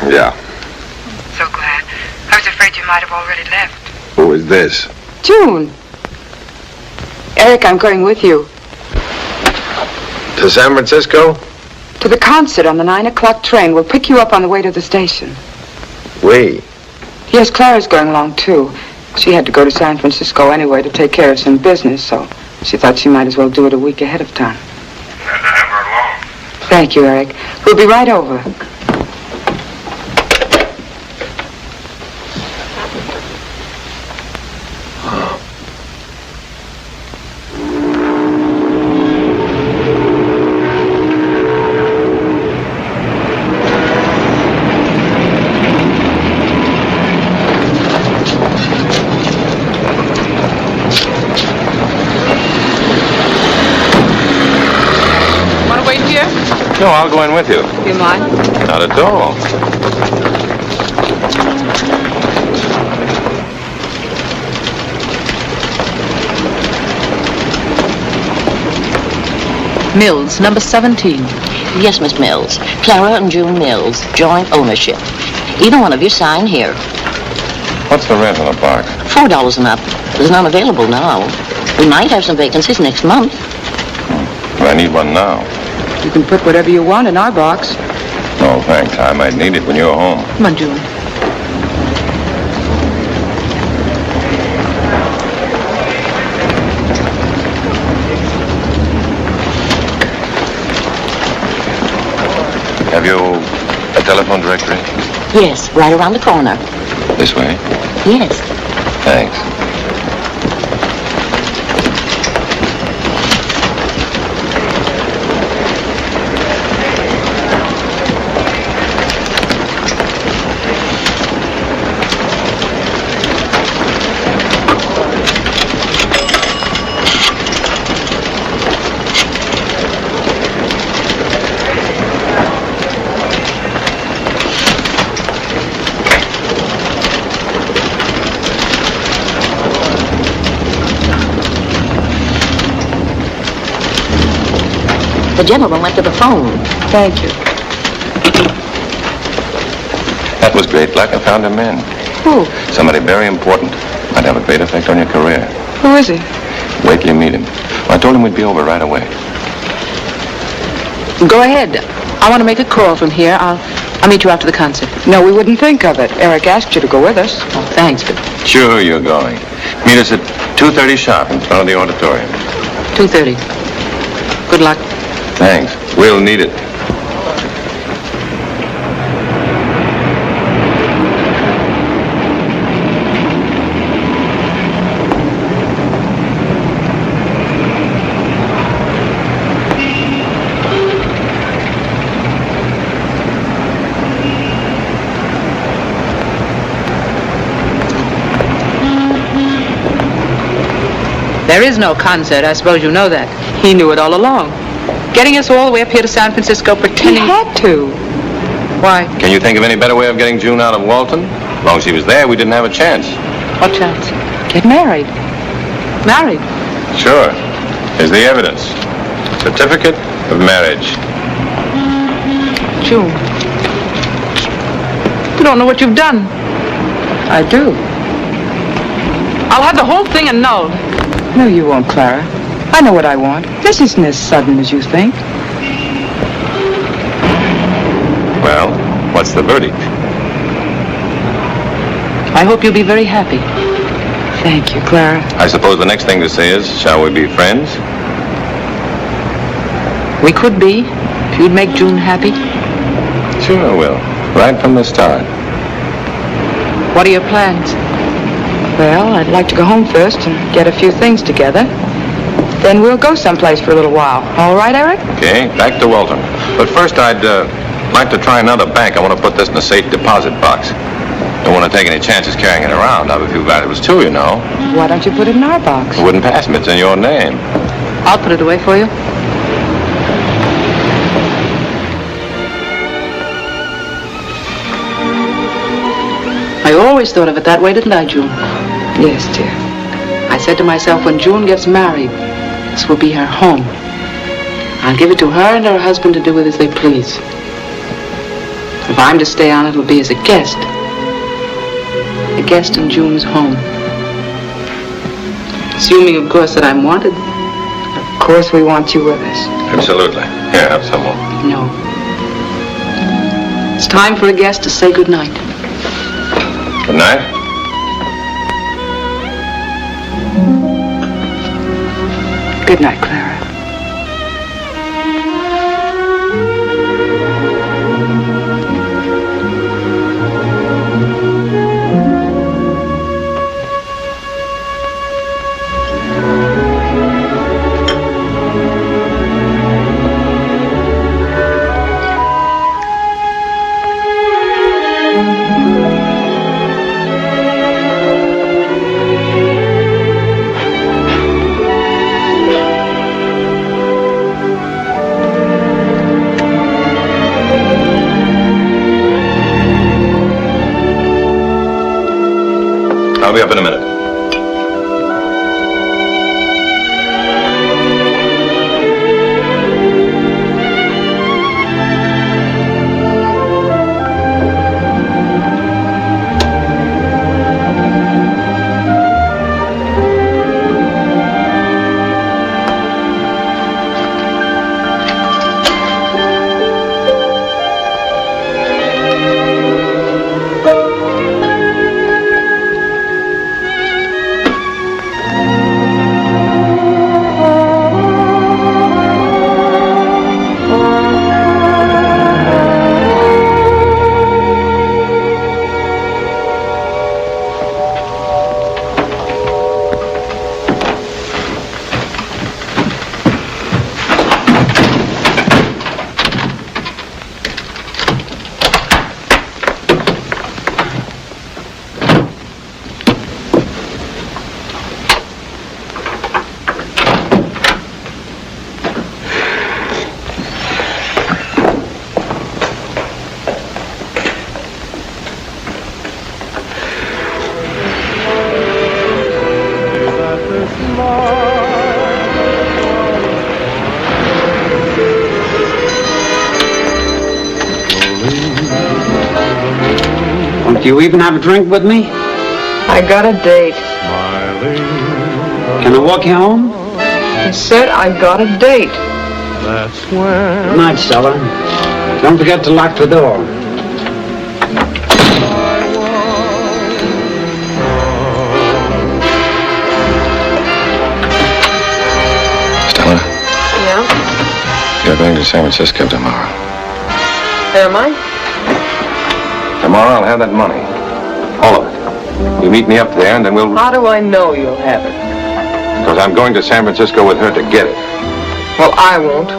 G: Yeah.
K: So glad. I was afraid you might have already left.
G: Who is this?
F: June. Eric, I'm going with you.
G: To San Francisco?
F: To the concert on the 9 o'clock train. We'll pick you up on the way to the station.
G: We.
F: Yes, Clara's going along, too. She had to go to San Francisco anyway to take care of some business, so she thought she might as well do it a week ahead of time.
G: Have her along.
F: Thank you, Eric. We'll be right over.
G: No, I'll go in with you.
F: You mind?
G: Not at all.
L: Mills, number 17.
M: Yes, Miss Mills. Clara and June Mills, joint ownership. Either one of you sign here.
G: What's the rent on the park?
M: $4 and up. There's none available now. We might have some vacancies next month.
G: But I need one now.
F: You can put whatever you want in our box.
G: No, thanks. I might need it when you're home.
L: Come on, June.
G: Have you a telephone directory?
M: Yes, right around the corner.
G: This way?
M: Yes.
G: Thanks.
M: The gentleman went to the phone.
F: Thank you.
G: That was great luck. I found a man.
F: Who?
G: Somebody very important. Might have a great effect on your career.
F: Who is he?
G: Wait till you meet him. I told him we'd be over right away.
L: Go ahead. I want to make a call from here. I'll meet you after the concert.
F: No, we wouldn't think of it. Eric asked you to go with us.
L: Oh, thanks, but
G: Sure, you're going. Meet us at 2:30 sharp in front of the auditorium.
L: 2:30. Good luck.
G: Thanks. We'll need it.
L: There is no concert. I suppose you know that. He knew it all along. Getting us all the way up here to San Francisco pretending...
F: He had to.
L: Why?
G: Can you think of any better way of getting June out of Walton? As long as she was there, we didn't have a chance.
L: What chance?
F: Get married.
L: Married?
G: Sure. Here's the evidence. Certificate of marriage.
L: June. You don't know what you've done.
F: I do.
L: I'll have the whole thing annulled.
F: No, you won't, Clara.
L: I know what I want. This isn't as sudden as you think.
G: Well, what's the verdict?
L: I hope you'll be very happy. Thank you, Clara.
G: I suppose the next thing to say is, shall we be friends?
L: We could be, if you'd make June happy.
G: Sure I will. Right from the start.
L: What are your plans? Well, I'd like to go home first and get a few things together. Then we'll go someplace for a little while. All right, Eric?
G: Okay, back to Walton. But first I'd like to try another bank. I want to put this in a safe deposit box. Don't want to take any chances carrying it around. I have a few valuables too, you know.
L: Why don't you put it in our box?
G: It wouldn't pass me. It's in your name.
L: I'll put it away for you. I always thought of it that way, didn't I, June? Yes, dear. I said to myself, when June gets married, this will be her home. I'll give it to her and her husband to do with as they please. If I'm to stay on, it'll be as a guest. A guest in June's home. Assuming, of course, that I'm wanted. Of course we want you with us.
G: Absolutely. Here, have some more.
L: No. It's time for a guest to say goodnight.
G: Good night.
L: Good night, Clara.
G: I'll be up in a minute.
C: Do you even have a drink with me?
J: I got a date.
C: Can I walk you home?
J: I said I got a date.
I: That's when.
C: Good night, Stella. Don't forget to lock the door.
G: Stella,
J: Yeah?
G: you're going to San Francisco tomorrow.
J: Am I?
G: Tomorrow I'll have that money. All of it. You meet me up there and then we'll...
J: How do I know you'll have it?
G: Because I'm going to San Francisco with her to get it.
J: Well, I won't.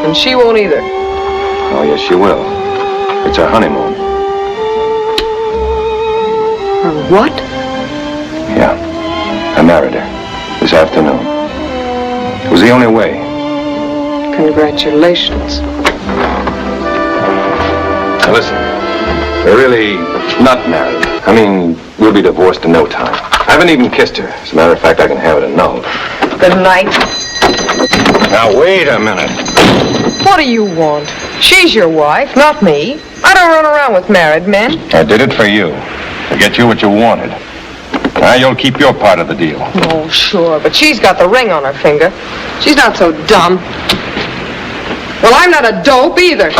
J: And she won't either.
G: Oh, yes, she will. It's her honeymoon.
J: Or what?
G: Yeah. I married her this afternoon. It was the only way.
J: Congratulations.
G: Now listen, we're really not married. I mean, we'll be divorced in no time. I haven't even kissed her. As a matter of fact, I can have it annulled.
J: Good night.
G: Now, wait a minute.
J: What do you want? She's your wife, not me. I don't run around with married men.
G: I did it for you. To get you what you wanted. Now you'll keep your part of the deal.
J: Oh, sure, but she's got the ring on her finger. She's not so dumb. Well, I'm not a dope either.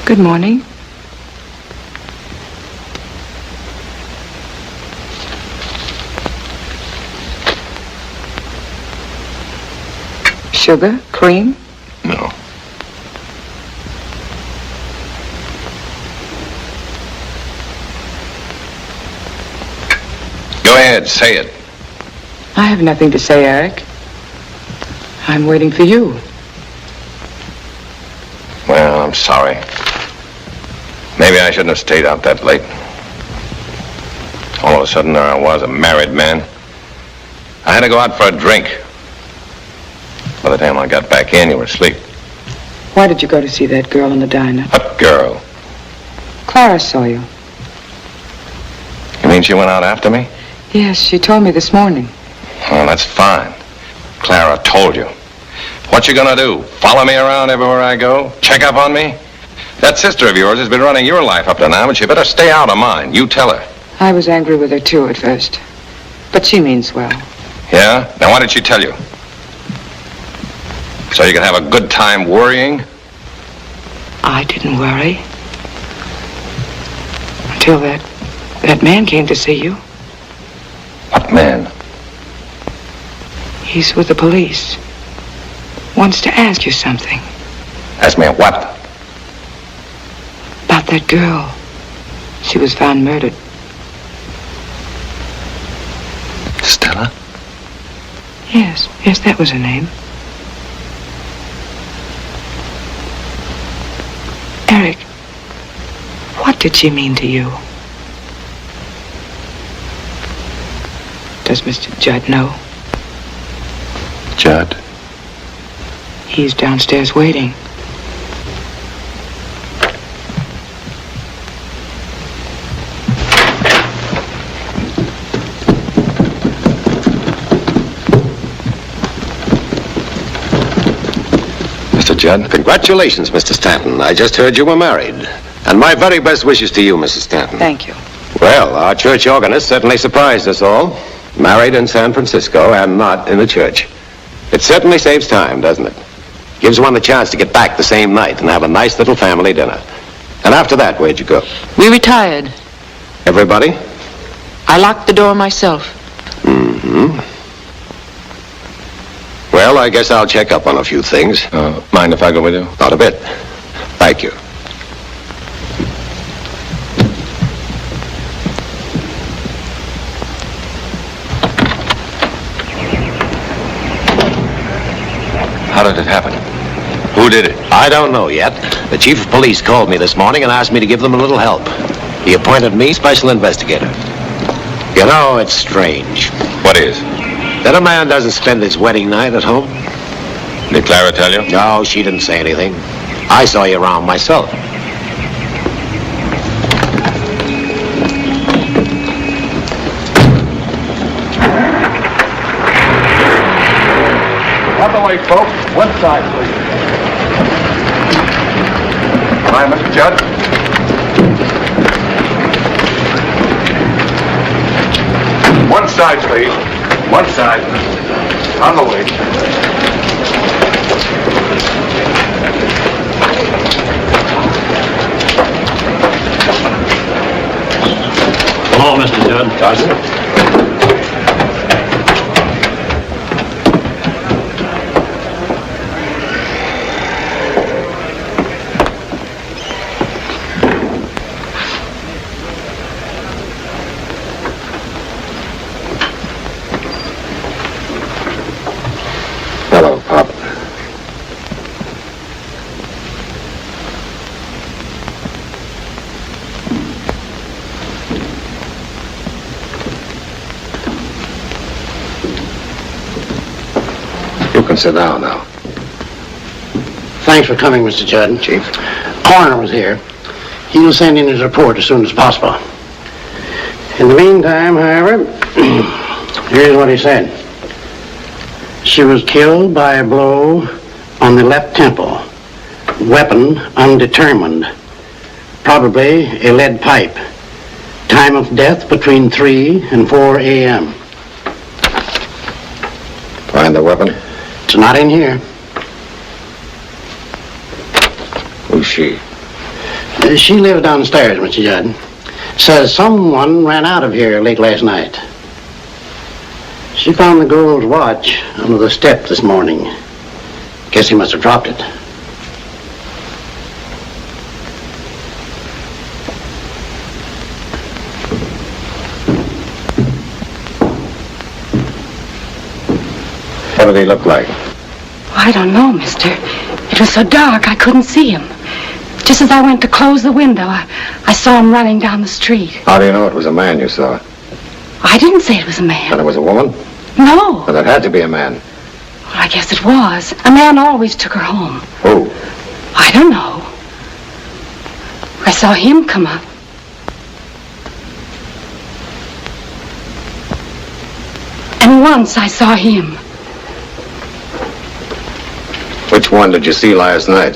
F: Good morning. Sugar? Cream?
G: No. Go ahead, say it.
F: I have nothing to say, Eric. I'm waiting for you.
G: Well, I'm sorry. Maybe I shouldn't have stayed out that late. All of a sudden, there I was, a married man. I had to go out for a drink. By the time I got back in, you were asleep.
F: Why did you go to see that girl in the diner?
G: What girl?
F: Clara saw you.
G: You mean she went out after me?
F: Yes, she told me this morning.
G: Well, that's fine. Clara told you. What you gonna do? Follow me around everywhere I go? Check up on me? That sister of yours has been running your life up to now, but she better stay out of mine. You tell her.
F: I was angry with her, too, at first. But she means well.
G: Yeah? Now, why did she tell you? So you can have a good time worrying?
F: I didn't worry. Until that man came to see you.
G: What man?
F: He's with the police. Wants to ask you something.
G: Ask me what?
F: About that girl. She was found murdered.
G: Stella?
F: Yes, that was her name. Eric, what did she mean to you? Does Mr. Judd know?
G: Judd?
F: He's downstairs waiting.
B: Mr. Judd? Congratulations, Mr. Stanton. I just heard you were married. And my very best wishes to you, Mrs. Stanton.
F: Thank you.
B: Well, our church organist certainly surprised us all. Married in San Francisco and not in the church. It certainly saves time, doesn't it? Gives one the chance to get back the same night and have a nice little family dinner. And after that, where'd you go?
F: We retired.
B: Everybody?
F: I locked the door myself.
B: Mm-hmm. Well, I guess I'll check up on a few things.
G: Mind if I go with you?
B: Not a bit. Thank you.
G: How did it happen? Who did it?
B: I don't know yet. The chief of police called me this morning and asked me to give them a little help. He appointed me special investigator. You know, it's strange.
G: What is?
B: That a man doesn't spend his wedding night at home.
G: Did Clara tell you?
B: No, she didn't say anything. I saw you around myself.
E: Other way, folks. One side, please. Hi, Mr. Judd. One side, please. One side. On the way.
D: Hello, Mr. Judd.
B: Sergeant? Hello, Pop. can sit down now.
N: Thanks for coming, Mr. Judd.
B: Chief.
N: Coroner was here. He'll send in his report as soon as possible. In the meantime, however, here's what he said. She was killed by a blow on the left temple. Weapon undetermined. Probably a lead pipe. Time of death between 3 and 4 a.m.
B: Find the weapon?
N: It's not in here.
B: Who's she?
N: She lives downstairs, Mr. Judd. Says someone ran out of here late last night. She found the gold watch under the step this morning. Guess he must have dropped it.
B: What did he look like?
O: I don't know, mister. It was so dark I couldn't see him. Just as I went to close the window, I saw him running down the street.
B: How do you know it was a man you saw?
O: I didn't say it was a man.
B: Then it was a woman?
O: No.
B: Well, it had to be a man.
O: Well, I guess it was. A man always took her home.
B: Who?
O: I don't know. I saw him come up. And once I saw him.
B: Which one did you see last night?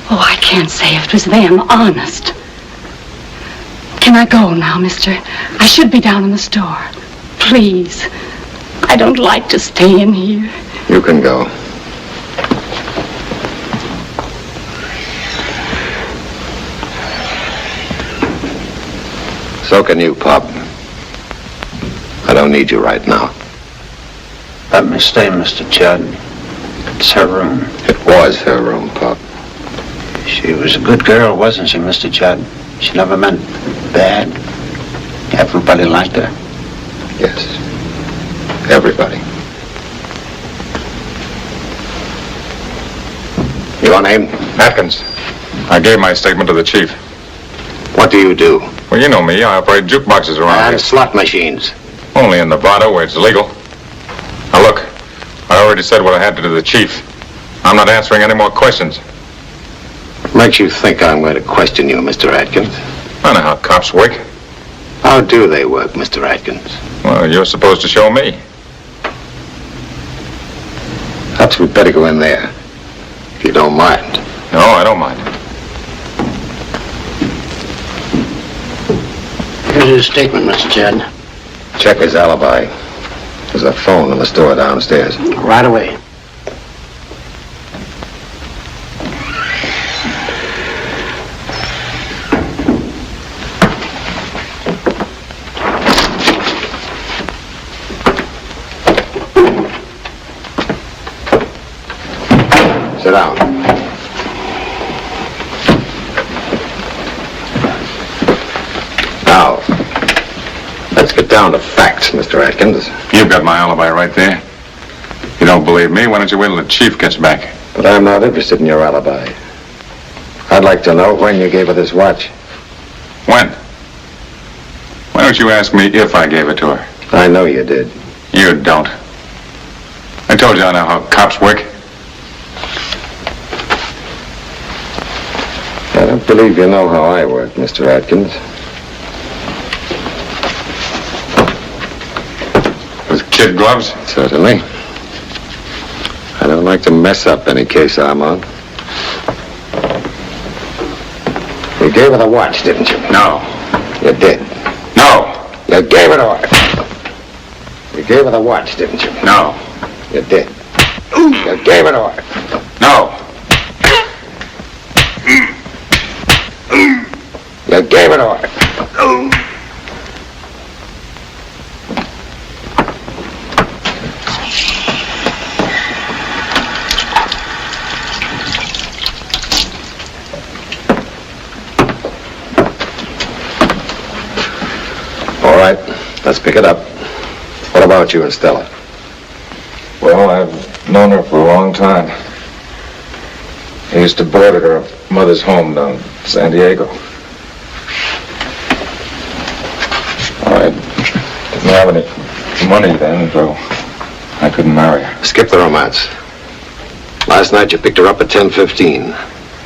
O: Oh, I can't say if it was them, honest. Can I go now, mister? I should be down in the store. Please. I don't like to stay in here.
B: You can go. So can you, Pop. I don't need you right now.
C: Let me stay, Mr. Judd. It's her room.
B: It was her room, Pop.
C: She was a good girl, wasn't she, Mr. Judd? She never meant bad. Everybody liked her.
B: Yes. Everybody. Your name?
E: Atkins. I gave my statement to the chief.
B: What do you do?
E: Well, you know me. I operate jukeboxes around
B: And
E: here.
B: slot machines.
E: Only in Nevada, where it's legal. Now, look. I already said what I had to do to the chief. I'm not answering any more questions.
B: Makes you think I'm going to question you, Mr. Atkins?
E: I know how cops work.
B: How do they work, Mr. Atkins?
E: Well, you're supposed to show me.
B: Perhaps we'd better go in there, if you don't mind.
E: No, I don't mind.
N: Here's his statement, Mr. Judd.
B: Check his alibi. There's a phone in the store downstairs.
N: Right away.
B: Sit down. Now, let's get down to facts, Mr. Atkins.
E: You've got my alibi right there. You don't believe me? Why don't you wait till the chief gets back?
B: But I'm not interested in your alibi. I'd like to know when you gave her this watch.
E: When? Why don't you ask me if I gave it to her?
B: I know you did.
E: You don't. I told you I know how cops work.
B: I don't believe you know how I work, Mr. Atkins.
E: With kid gloves?
B: Certainly. I don't like to mess up any case I'm on. You gave her the watch, didn't you?
E: No.
B: You did.
E: No.
B: You gave it to her. You gave her the watch, didn't you?
E: No.
B: You did. You gave it to her.
E: No.
B: You gave it to her. All right, let's pick it up. What about you and Stella?
E: Well, I've known her for a long time. I used to board at her mother's home down in San Diego. I didn't have any money then, so I couldn't marry her.
B: Skip the romance. Last night you picked her up at 10:15.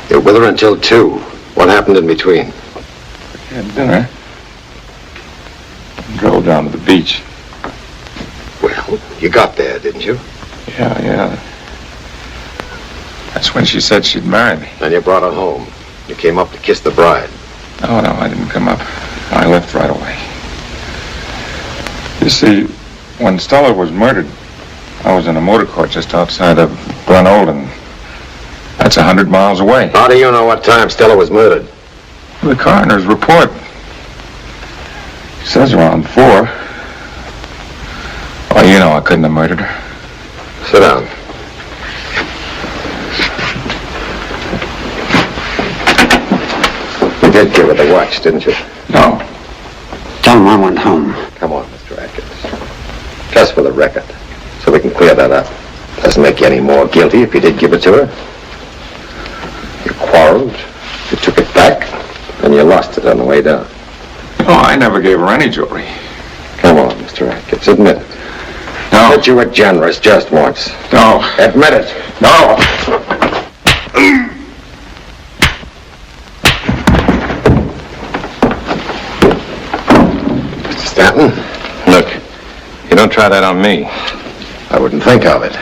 B: You're with her until 2. What happened in between?
E: We had dinner. Drove down to the beach.
B: Well, you got there, didn't you?
E: Yeah. That's when she said she'd marry me.
B: Then you brought her home. You came up to kiss the bride.
E: No, I didn't come up. I left right away. You see, when Stella was murdered, I was in a motor court just outside of Glenolden. That's 100 miles away.
B: How do you know what time Stella was murdered?
E: The coroner's report says around 4. Well, you know I couldn't have murdered her.
B: Sit down. You did give her the watch, didn't you?
E: No.
C: Tell him I went home.
B: Come on, Mr. Atkins. Just for the record, so we can clear that up. Doesn't make you any more guilty if you did give it to her. You quarreled, you took it back, and you lost it on the way down.
E: Oh, I never gave her any jewelry.
B: Come on, Mr. Atkins, admit it.
E: No.
B: That you were generous just once.
E: No.
B: Admit it.
E: No.
B: Mr. Stanton?
G: Look, you don't try that on me.
B: I wouldn't think of it.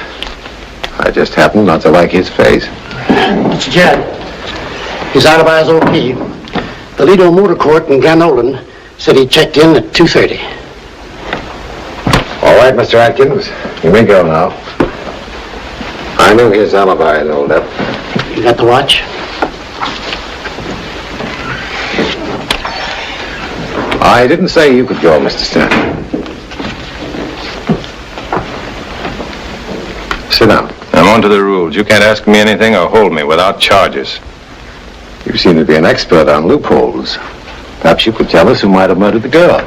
B: I just happen not to like his face.
N: Mr. Judd, his alibi's okay. The Lido Motor Court in Glenolden said he checked in at 2:30.
B: All right, Mr. Atkins. You may go now. I knew his alibi had held up.
N: You got the watch?
B: I didn't say you could go, Mr. Stanton. Sit down.
G: I'm on to the rules. You can't ask me anything or hold me without charges.
B: You seem to be an expert on loopholes. Perhaps you could tell us who might have murdered the girl.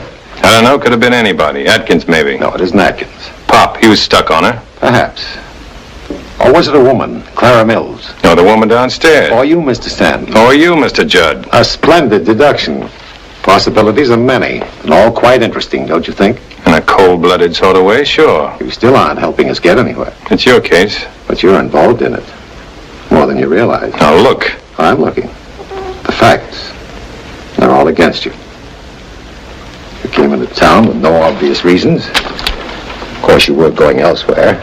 G: I don't know. Could have been anybody. Atkins, maybe.
B: No, it isn't Atkins.
G: Pop, he was stuck on her.
B: Perhaps. Or was it a woman, Clara Mills?
G: No, the woman downstairs.
B: Or you, Mr. Stanton?
G: Or you, Mr. Judd.
B: A splendid deduction. Possibilities are many, and all quite interesting, don't you think?
G: In a cold-blooded sort of way, sure.
B: You still aren't helping us get anywhere.
G: It's your case.
B: But you're involved in it. More than you realize.
G: Now, look.
B: I'm looking. The facts. They're all against you. You came into town with no obvious reasons. Of course, you were going elsewhere.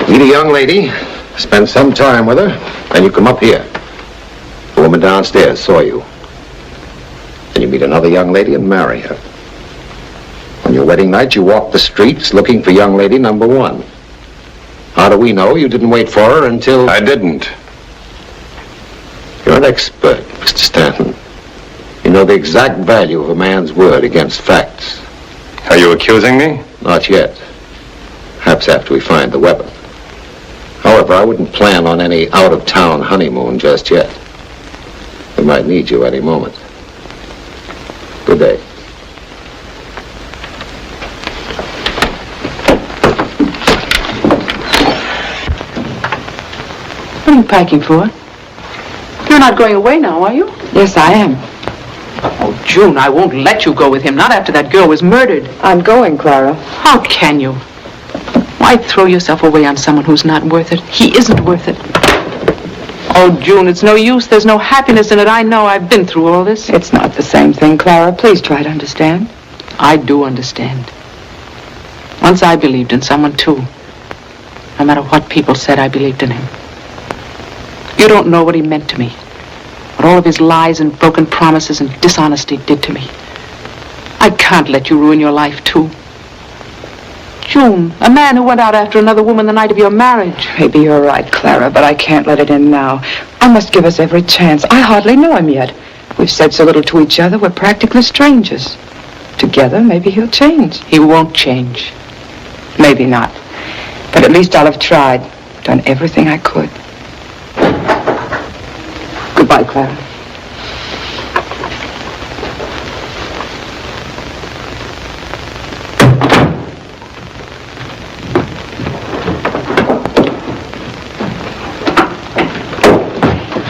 B: Meet a young lady, spend some time with her, then you come up here. The woman downstairs saw you. Then you meet another young lady and marry her. On your wedding night, you walk the streets looking for young lady number 1. How do we know you didn't wait for her until...
G: I didn't.
B: You're an expert, Mr. Stanton. You know the exact value of a man's word against facts.
G: Are you accusing me?
B: Not yet. Perhaps after we find the weapon. However, I wouldn't plan on any out-of-town honeymoon just yet. We might need you any moment. Good day.
L: What are you packing for? You're not going away now, are you?
F: Yes, I am.
L: Oh, June, I won't let you go with him. Not after that girl was murdered.
J: I'm going, Clara.
L: How can you? Why throw yourself away on someone who's not worth it? He isn't worth it. Oh, June, it's no use. There's no happiness in it. I know. I've been through all this.
F: It's not the same thing, Clara. Please try to understand.
L: I do understand. Once I believed in someone, too. No matter what people said, I believed in him. You don't know what he meant to me. What all of his lies and broken promises and dishonesty did to me. I can't let you ruin your life, too. June, a man who went out after another woman the night of your marriage.
F: Maybe you're right, Clara, but I can't let it in now. I must give us every chance. I hardly know him yet. We've said so little to each other. We're practically strangers. Together, maybe he'll change.
L: He won't change.
F: Maybe not. But at least I'll have tried. Done everything I could. Goodbye, Clara.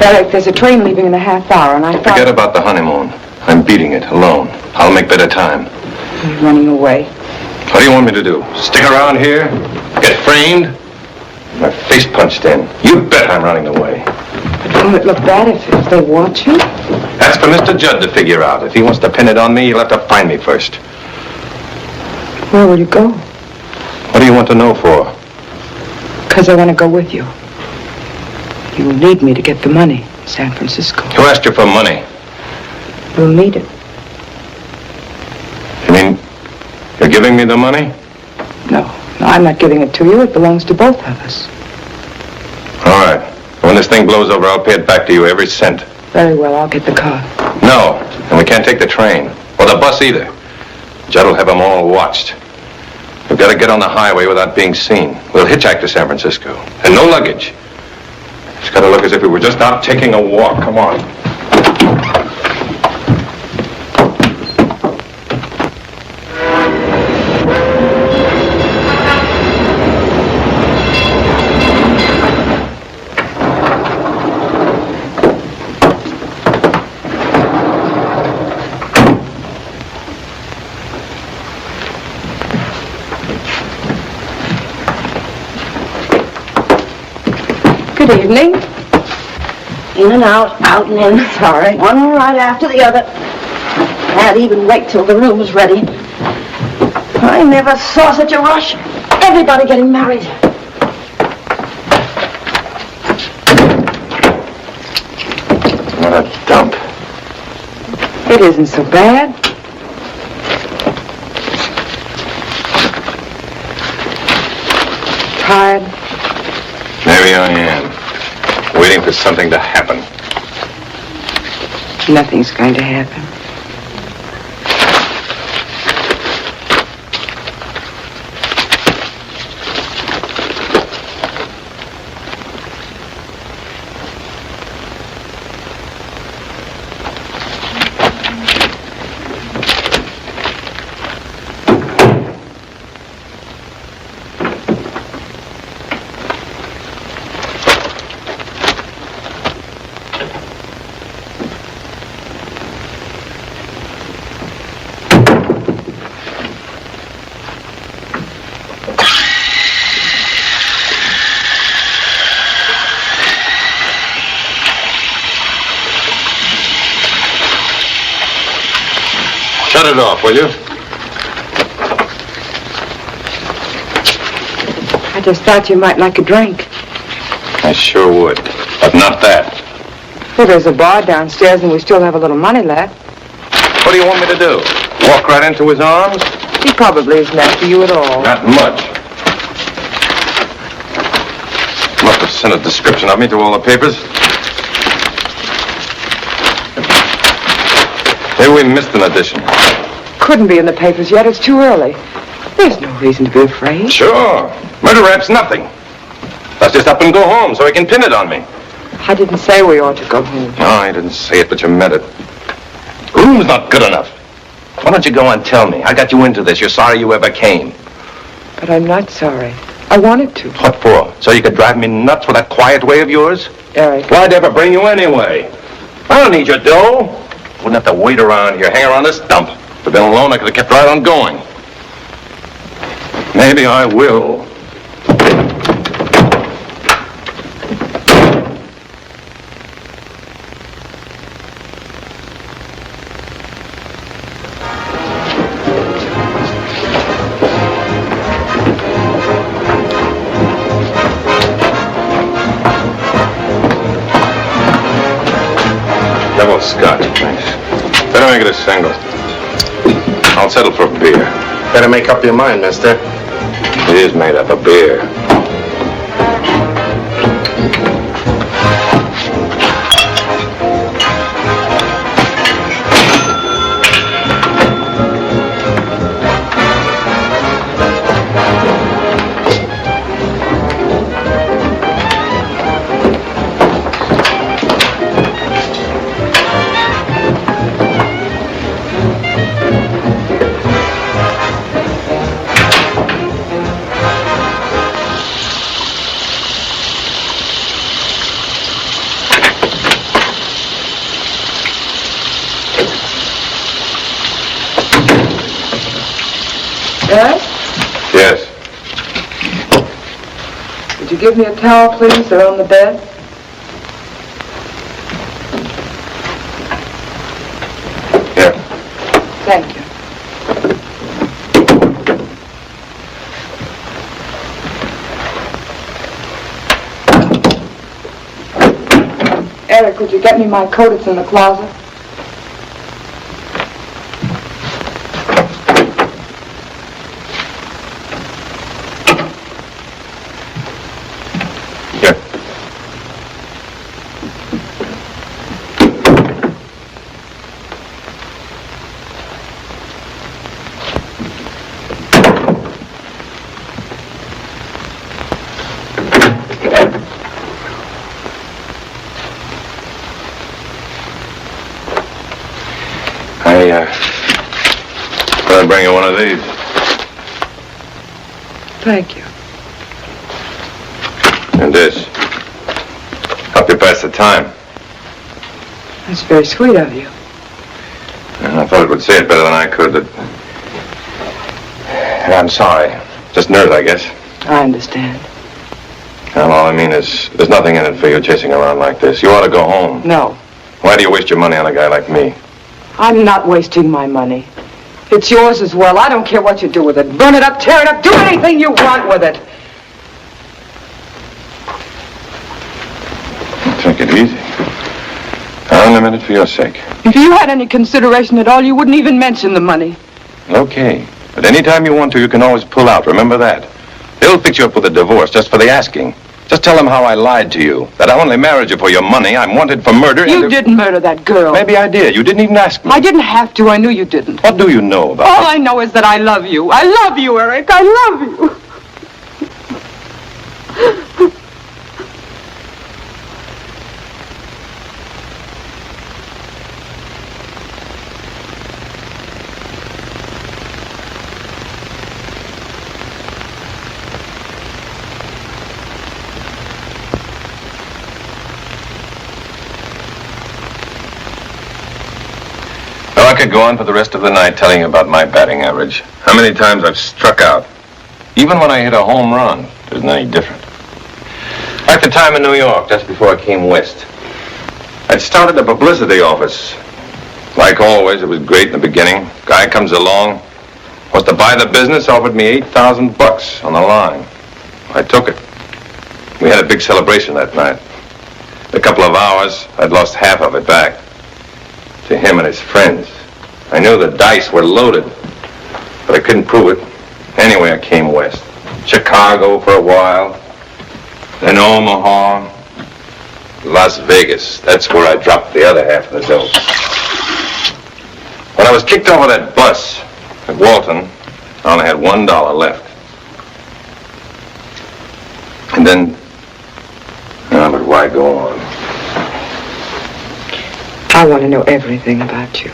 F: Eric, there's a train leaving in a half hour, and I thought...
G: Forget about the honeymoon. I'm beating it alone. I'll make better time.
F: You're running away.
G: What do you want me to do? Stick around here? Get framed? My face punched in. You bet I'm running away.
J: Will it look bad if they watch me?
G: That's for Mr. Judd to figure out. If he wants to pin it on me, he'll have to find me first.
J: Where will you go?
G: What do you want to know for?
J: Because I want to go with you. You will need me to get the money in San Francisco.
G: Who asked you for money?
J: You'll need it.
G: You mean you're giving me the money?
J: No, I'm not giving it to you. It belongs to both of us.
G: All right. When this thing blows over, I'll pay it back to you, every cent.
J: Very well, I'll get the car.
G: No, and we can't take the train. Or the bus either. Judd will have them all watched. We've got to get on the highway without being seen. We'll hitchhike to San Francisco. And no luggage. It's got to look as if we were just out taking a walk. Come on.
J: Good evening.
M: In and out, out and in.
J: Sorry.
M: One right after the other. Can't even wait till the room is ready. I never saw such a rush. Everybody getting married.
G: What a dump.
J: It isn't so bad. Tired?
G: Maybe I am. Waiting for something to happen.
J: Nothing's going to happen.
G: Shut it off, will you?
J: I just thought you might like a drink.
G: I sure would. But not that.
J: Well, there's a bar downstairs and we still have a little money left.
G: What do you want me to do? Walk right into his arms?
J: He probably isn't after you at all.
G: Not much. Must have sent a description of me to all the papers. Maybe we missed an edition.
J: Couldn't be in the papers yet. It's too early. There's no reason to be afraid.
G: Sure. Murder rap's nothing. Let's just up and go home so he can pin it on me.
J: I didn't say we ought to go home.
G: No, I didn't say it, but you meant it. Room's not good enough. Why don't you go and tell me? I got you into this. You're sorry you ever came.
J: But I'm not sorry. I wanted to.
G: What for? So you could drive me nuts with that quiet way of yours?
J: Eric.
G: Why'd I ever bring you anyway? I don't need your dough. Wouldn't have to wait around here, hang around this dump. If I'd been alone, I could have kept right on going. Maybe I will. Double scotch, thanks. Better make it a single. I'll settle for a beer.
P: Better make up your mind, mister.
G: It is made up of beer. Yes.
J: Could you give me a towel, please? They're on the bed.
G: Here.
J: Thank you. Eric, could you get me my coat? It's in the closet.
G: I'll bring you one of these.
J: Thank you.
G: And this. Help you pass the time.
J: That's very sweet of you.
G: I thought it would say it better than I could, but... I'm sorry. Just nerves, I guess.
J: I understand.
G: Well, all I mean is, there's nothing in it for you chasing around like this. You ought to go home.
J: No,
G: Why do you waste your money on a guy like me?
J: I'm not wasting my money. It's yours as well. I don't care what you do with it. Burn it up, tear it up, do anything you want with it.
G: Take it easy. Unlimited for your sake.
J: If you had any consideration at all, you wouldn't even mention the money.
G: Okay. But anytime you want to, you can always pull out. Remember that. They'll fix you up with a divorce just for the asking. Just tell them how I lied to you. That I only married you for your money. I'm wanted for murder.
J: You didn't murder that girl.
G: Maybe I did. You didn't even ask me.
J: I didn't have to. I knew you didn't.
G: What do you know about
J: All I know is that I love you. I love you, Eric. I love you.
G: I could go on for the rest of the night telling you about my batting average. How many times I've struck out. Even when I hit a home run, it isn't any different. Like the time in New York, just before I came west. I'd started a publicity office. Like always, it was great in the beginning. Guy comes along, was to buy the business, offered me $8,000 on the line. I took it. We had a big celebration that night. In a couple of hours, I'd lost half of it back to him and his friends. I knew the dice were loaded, but I couldn't prove it. Anyway, I came west. Chicago for a while, then Omaha, Las Vegas. That's where I dropped the other half of the dough. When I was kicked off of that bus at Walton, I only had $1 left. And then, but why go on?
J: I want to know everything about you.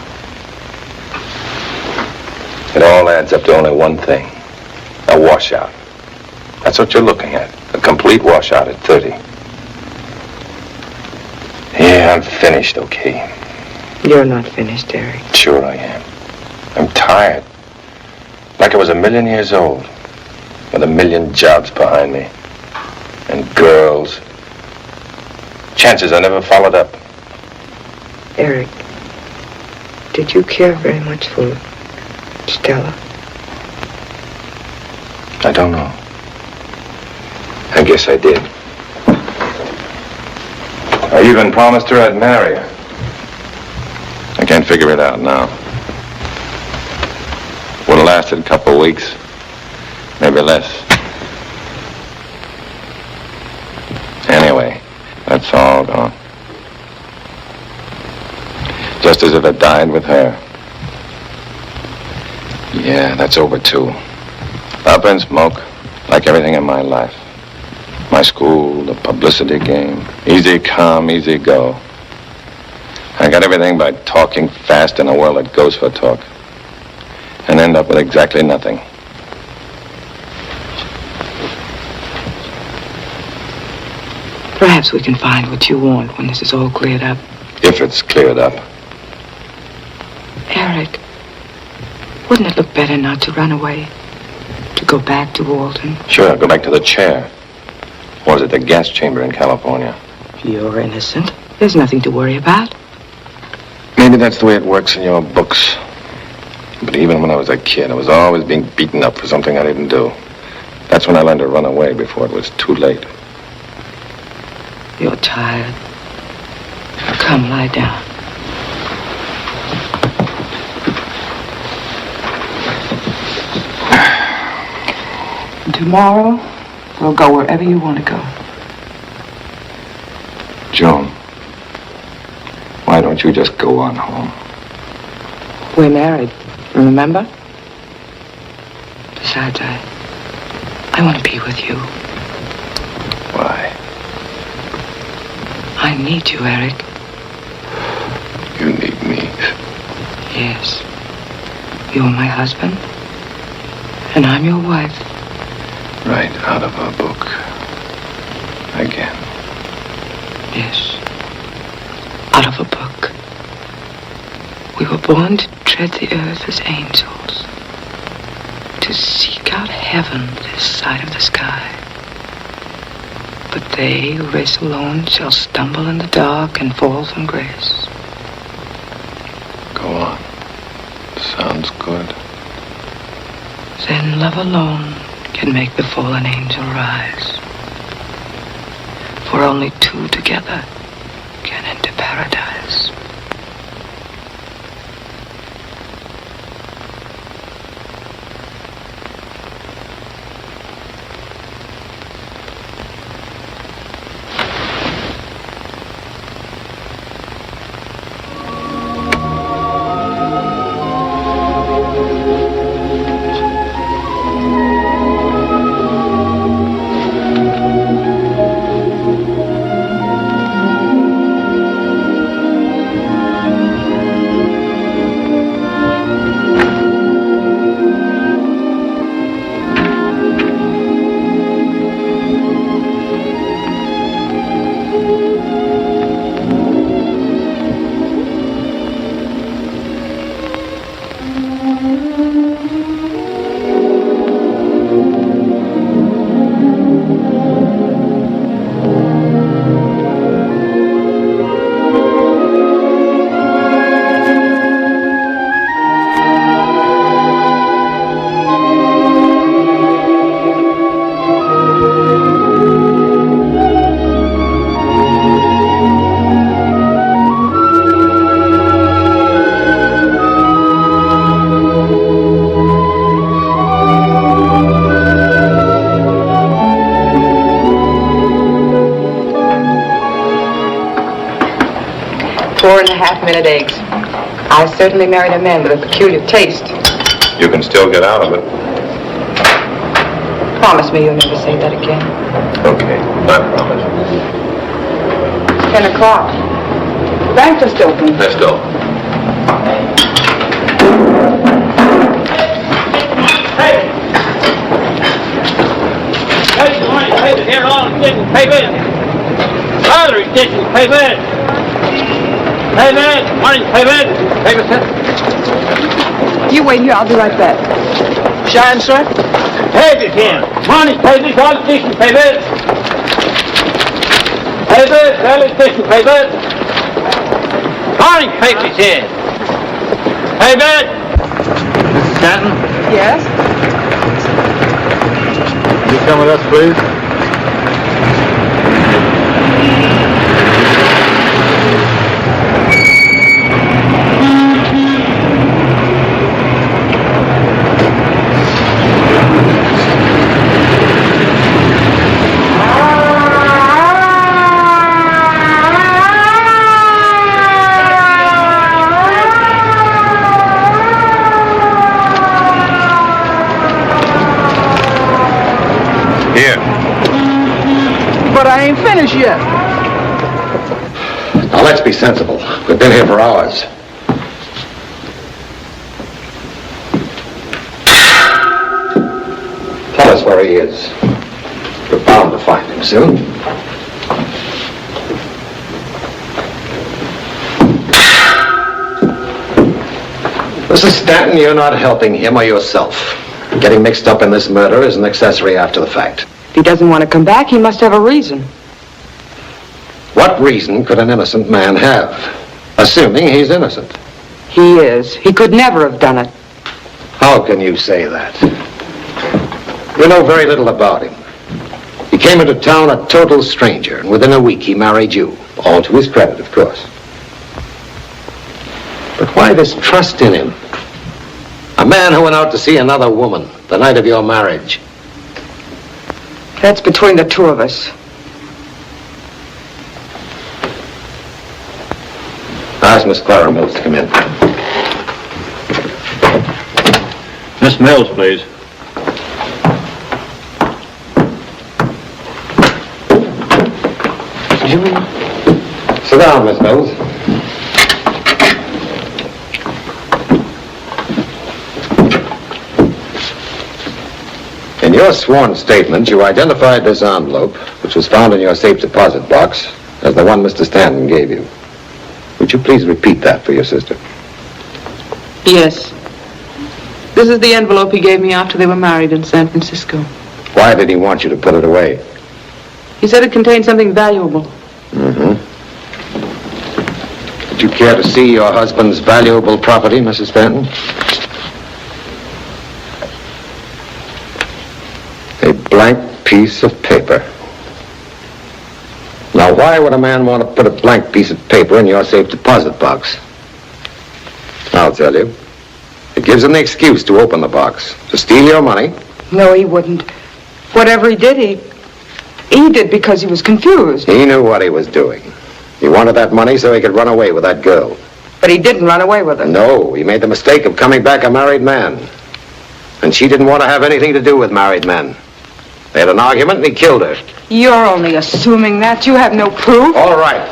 G: It all adds up to only one thing. A washout. That's what you're looking at. A complete washout at 30. Yeah, I'm finished, okay?
J: You're not finished, Eric.
G: Sure I am. I'm tired. Like I was 1,000,000 years old. With 1,000,000 jobs behind me. And girls. Chances I never followed up.
J: Eric, did you care very much for Stella?
G: I don't know. I guess I did. I even promised her I'd marry her. I can't figure it out now. Would have lasted a couple of weeks, maybe less. Anyway, that's all gone. Just as if I died with her. Yeah, that's over too. Up in smoke, like everything in my life. My school, the publicity game. Easy come, easy go. I got everything by talking fast in a world that goes for talk. And end up with exactly nothing.
J: Perhaps we can find what you want when this is all cleared up.
G: If it's cleared up.
J: Eric, wouldn't it look better not to run away? To go back to Walton?
G: Sure, go back to the chair. Or was it the gas chamber in California?
J: You're innocent. There's nothing to worry about.
G: Maybe that's the way it works in your books. But even when I was a kid, I was always being beaten up for something I didn't do. That's when I learned to run away before it was too late.
J: You're tired. Come, lie down. Tomorrow, we'll go wherever you want to go.
G: Joan, why don't you just go on home?
J: We're married, remember? Besides, I want to be with you.
G: Why?
J: I need you, Eric.
G: You need me.
J: Yes. You're my husband, and I'm your wife.
G: Right out of a book. Again.
J: Yes. Out of a book. We were born to tread the earth as angels, to seek out heaven this side of the sky. But they who race alone shall stumble in the dark and fall from grace.
G: Go on. Sounds good.
J: Then love alone can make the fallen angel rise. For only two together can enter paradise. Minute eggs. I certainly married a man with a peculiar taste.
G: You can still get out of it.
J: Promise me you'll never say that again.
G: Okay, I promise.
J: It's 10 o'clock. The bank's just open.
G: Let's go.
Q: Hey! Hey, the money paper here on didn't pay bill. Other didn't pay bill. Hey, man, morning, hey, man. Paper, sir.
J: You wait here, I'll be right back.
Q: Shine, sir. Paper here. Morning, papers, all station papers. Papers, all station papers. Morning, papers here. Hey, man.
D: Mrs. Stanton?
J: Yes?
D: You come with us, please?
Q: But I ain't finished yet.
B: Now let's be sensible. We've been here for hours. Tell us where he is. We're bound to find him soon. Mrs. Stanton, you're not helping him or yourself. Getting mixed up in this murder is an accessory after the fact.
J: he doesn't want to come back, he must have a reason.
B: What reason could an innocent man have? Assuming he's innocent.
J: He is. He could never have done it.
B: How can you say that? You know very little about him. He came into town a total stranger, and within a week he married you. All to his credit, of course. But why this trust in him? A man who went out to see another woman the night of your marriage.
J: That's between the two of us.
B: Ask Miss Clara Mills to come in.
D: Miss Mills, please.
B: Sit down, Miss Mills. In your sworn statement, you identified this envelope, which was found in your safe deposit box, as the one Mr. Stanton gave you. Would you please repeat that for your sister?
L: Yes. This is the envelope he gave me after they were married in San Francisco.
B: Why did he want you to put it away?
L: He said it contained something valuable.
B: Mm-hmm. Would you care to see your husband's valuable property, Mrs. Stanton? A blank piece of paper. Now, why would a man want to put a blank piece of paper in your safe deposit box? I'll tell you. It gives him the excuse to open the box, to steal your money.
J: No, he wouldn't. Whatever he did, he did because he was confused.
B: He knew what he was doing. He wanted that money so he could run away with that girl.
J: But he didn't run away with her.
B: No, he made the mistake of coming back a married man. And she didn't want to have anything to do with married men. They had an argument and he killed her.
J: You're only assuming that. You have no proof.
B: All right.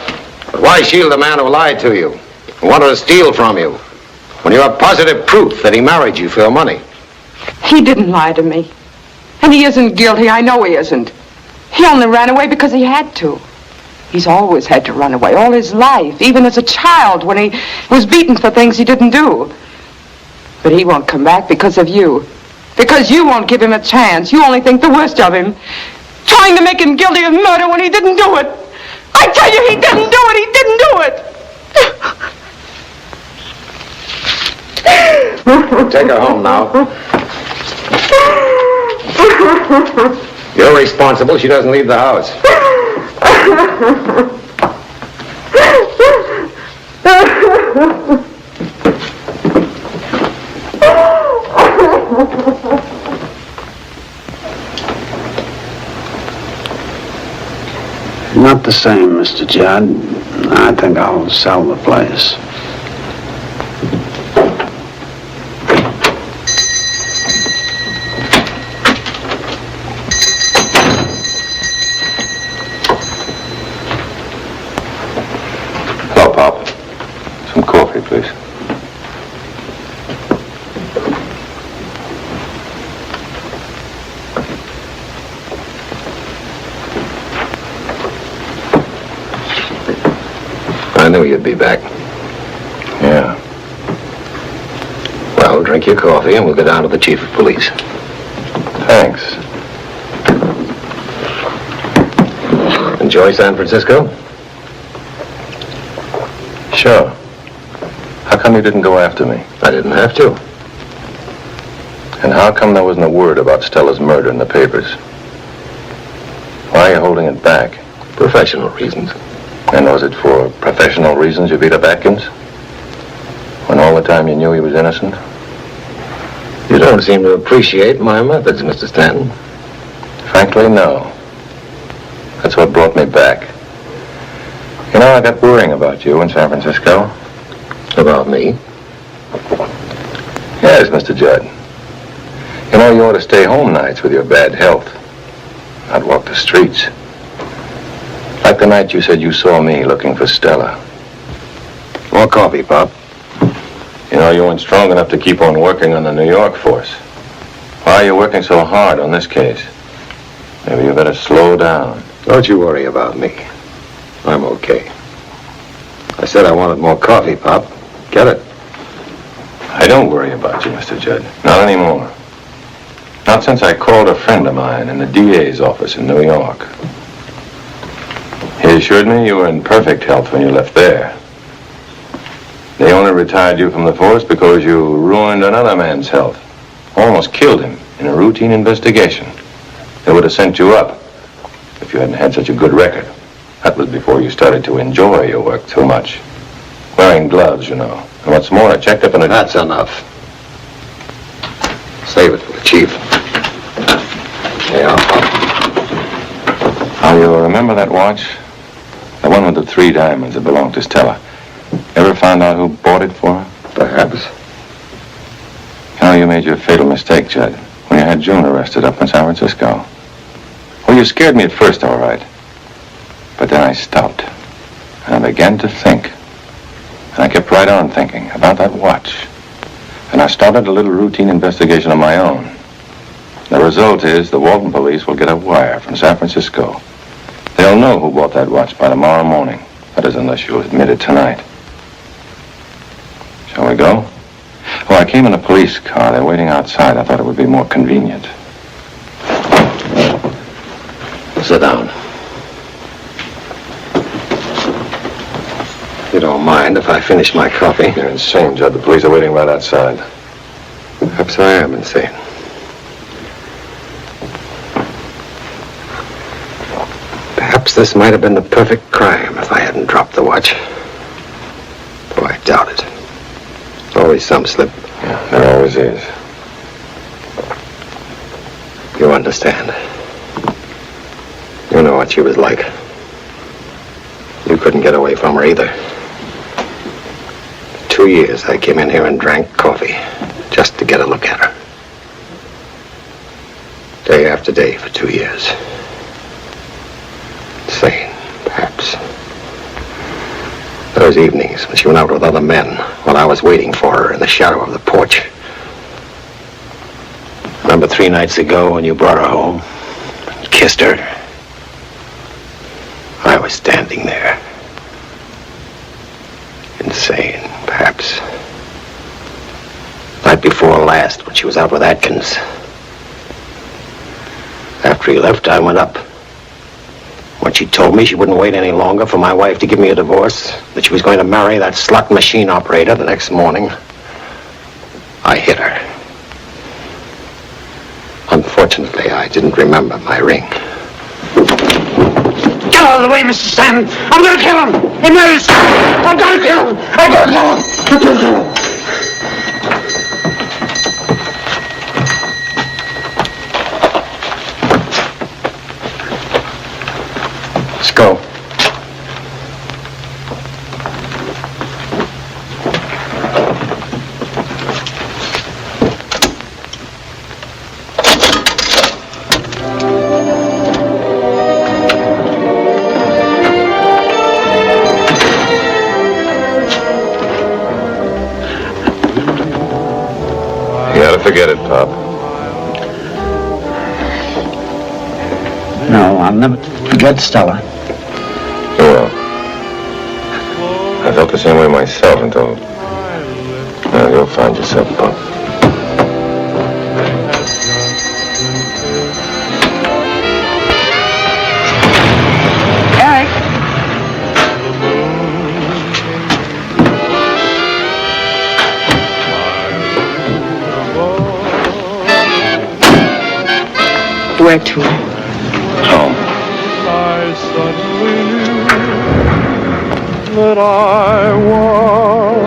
B: But why shield a man who lied to you, who wanted to steal from you, when you have positive proof that he married you for your money?
J: He didn't lie to me. And he isn't guilty. I know he isn't. He only ran away because he had to. He's always had to run away, all his life, even as a child when he was beaten for things he didn't do. But he won't come back because of you. Because you won't give him a chance. You only think the worst of him. Trying to make him guilty of murder when he didn't do it. I tell you, he didn't do it. He didn't do it.
B: Take her home now. You're responsible. She doesn't leave the house.
C: Not the same, Mr. Judd. I think I'll sell the place.
G: Hello, Pop. Some coffee, please.
B: I knew you'd be back.
G: Yeah.
B: Well, drink your coffee and we'll go down to the chief of police.
G: Thanks.
B: Enjoy San Francisco?
G: Sure. How come you didn't go after me?
B: I didn't have to.
G: And how come there wasn't a word about Stella's murder in the papers? Why are you holding it back?
B: Professional reasons.
G: And was it for professional reasons you beat up Atkins? When all the time you knew he was innocent?
B: You don't seem to appreciate my methods, Mr. Stanton.
G: Frankly, no. That's what brought me back. You know, I got worrying about you in San Francisco.
B: About me?
G: Yes, Mr. Judd. You know, you ought to stay home nights with your bad health. Not walk the streets. Like the night you said you saw me looking for Stella.
B: More coffee, Pop.
G: You know, you weren't strong enough to keep on working on the New York force. Why are you working so hard on this case? Maybe you better slow down.
B: Don't you worry about me. I'm okay. I said I wanted more coffee, Pop. Get it?
G: I don't worry about you, Mr. Judd. Not anymore. Not since I called a friend of mine in the DA's office in New York. He assured me you were in perfect health when you left there. They only retired you from the force because you ruined another man's health. Almost killed him in a routine investigation. They would have sent you up if you hadn't had such a good record. That was before you started to enjoy your work too much. Wearing gloves, you know. And what's more, I checked up on it.
B: That's enough. Save it for the chief. Yeah.
G: Now, you remember that watch? The one with the 3 diamonds that belonged to Stella. Ever found out who bought it for her?
B: Perhaps.
G: You know, you made your fatal mistake, Judd, when you had June arrested up in San Francisco. Well, you scared me at first, all right. But then I stopped. And I began to think. And I kept right on thinking about that watch. And I started a little routine investigation of my own. The result is the Walton police will get a wire from San Francisco. They'll know who bought that watch by tomorrow morning. That is, unless you'll admit it tonight. Shall we go? Oh, I came in a police car. They're waiting outside. I thought it would be more convenient.
B: Sit down. You don't mind if I finish my coffee?
G: You're insane, Judd. The police are waiting right outside.
B: Perhaps I am insane. Perhaps this might have been the perfect crime if I hadn't dropped the watch. Though I doubt it. Always some slip.
G: Yeah, there always is.
B: You understand. You know what she was like. You couldn't get away from her either. 2 years I came in here and drank coffee just to get a look at her. Day after day for 2 years. Insane, perhaps. Those evenings when she went out with other men while I was waiting for her in the shadow of the porch. Remember 3 nights ago when you brought her home and kissed her? I was standing there. Insane, perhaps. Night before last when she was out with Atkins. After he left, I went up. When she told me she wouldn't wait any longer for my wife to give me a divorce, that she was going to marry that slot machine operator the next morning, I hit her. Unfortunately, I didn't remember my ring.
Q: Get out of the way, Mr. Stanton! I'm gonna kill him! He knows! I'm gonna kill him! I'm gonna kill him! I'm gonna kill him!
B: Let's go.
G: Forget it, Pop.
C: No, I'll never forget Stella.
G: You will. I felt the same way myself until... Well, you'll find yourself, Pop.
F: Eric.
J: Where to?
G: Home.
I: I suddenly knew that I was